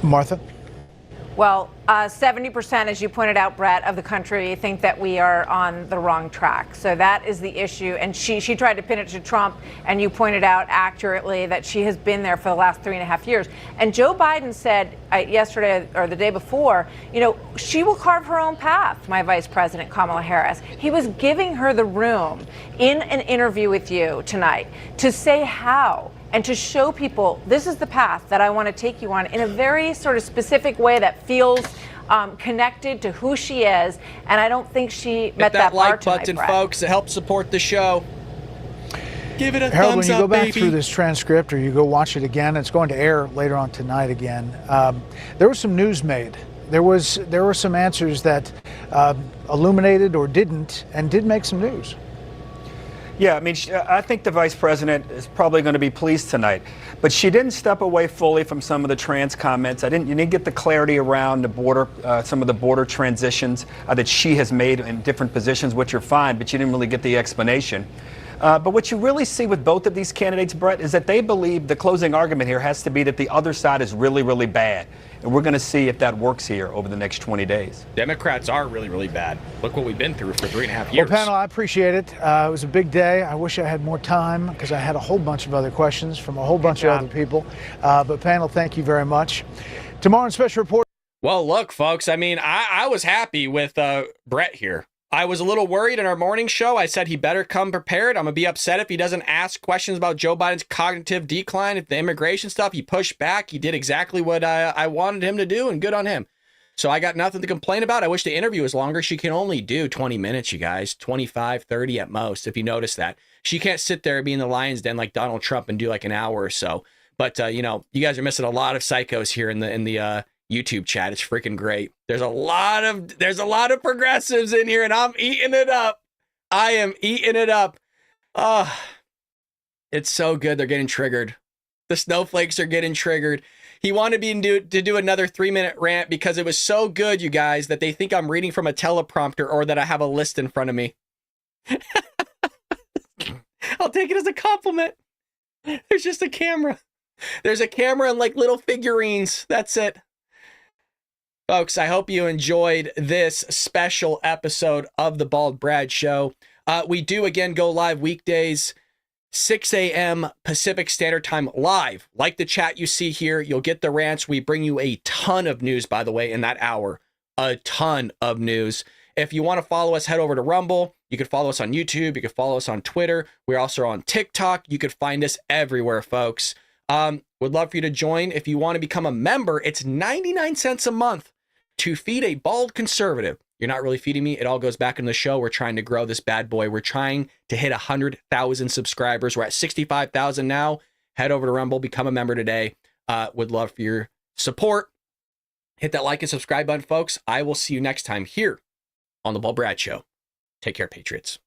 Martha? Well, 70%, as you pointed out, Brett, of the country think that we are on the wrong track. So that is the issue. And she tried to pin it to Trump, and you pointed out accurately that she has been there for the last 3.5 years. And Joe Biden said yesterday or the day before, you know, she will carve her own path, my Vice President Kamala Harris. He was giving her the room in an interview with you tonight to say how and to show people this is the path that I want to take you on in a very sort of specific way that feels connected to who she is. And I don't think she met that bar like button, tonight, folks. It helps support the show. Give it a Harold, thumbs when you up, go back baby. through this transcript or you go watch it again, it's going to air later on tonight again. There was some news made. There were some answers that illuminated or didn't, and did make some news. Yeah, I mean, I think the vice president is probably going to be pleased tonight, but she didn't step away fully from some of the trans comments. You didn't get the clarity around the border, some of the border transitions that she has made in different positions, which are fine, but you didn't really get the explanation. But what you really see with both of these candidates, Brett, is that they believe the closing argument here has to be that the other side is really, really bad. And we're going to see if that works here over the next 20 days. Democrats are really, really bad. Look what we've been through for 3.5 years. Well, panel, I appreciate it. It was a big day. I wish I had more time because I had a whole bunch of other questions from a whole bunch of other people. But panel, thank you very much. Tomorrow in Special Report. Well, look, folks, I mean, I was happy with Bret here. I was a little worried in our morning show. I said he better come prepared. I'm going to be upset if he doesn't ask questions about Joe Biden's cognitive decline, if the immigration stuff. He pushed back. He did exactly what I wanted him to do, and good on him. So I got nothing to complain about. I wish the interview was longer. She can only do 20 minutes, you guys, 25, 30 at most, if you notice that. She can't sit there and be in the lion's den like Donald Trump and do like an hour or so. But, you know, you guys are missing a lot of psychos here in the YouTube chat. It's freaking great. There's a lot of progressives in here, and I'm eating it up. I am eating it up. Oh, it's so good. They're getting triggered. The snowflakes are getting triggered. He wanted me to do another 3-minute rant because it was so good, you guys, that they think I'm reading from a teleprompter or that I have a list in front of me. I'll take it as a compliment. There's just a camera. There's a camera and like little figurines. That's it. Folks, I hope you enjoyed this special episode of the Bald Brad Show. We do, again, go live weekdays, 6 a.m. Pacific Standard Time live. Like the chat you see here, you'll get the rants. We bring you a ton of news, by the way, in that hour. A ton of news. If you want to follow us, head over to Rumble. You can follow us on YouTube. You can follow us on Twitter. We're also on TikTok. You can find us everywhere, folks. Would love for you to join. If you want to become a member, it's 99 cents a month. To feed a bald conservative. You're not really feeding me. It all goes back into the show. We're trying to grow this bad boy. We're trying to hit 100,000 subscribers. We're at 65,000 now. Head over to Rumble. Become a member today. Would love for your support. Hit that like and subscribe button, folks. I will see you next time here on the Bald Brad Show. Take care, Patriots.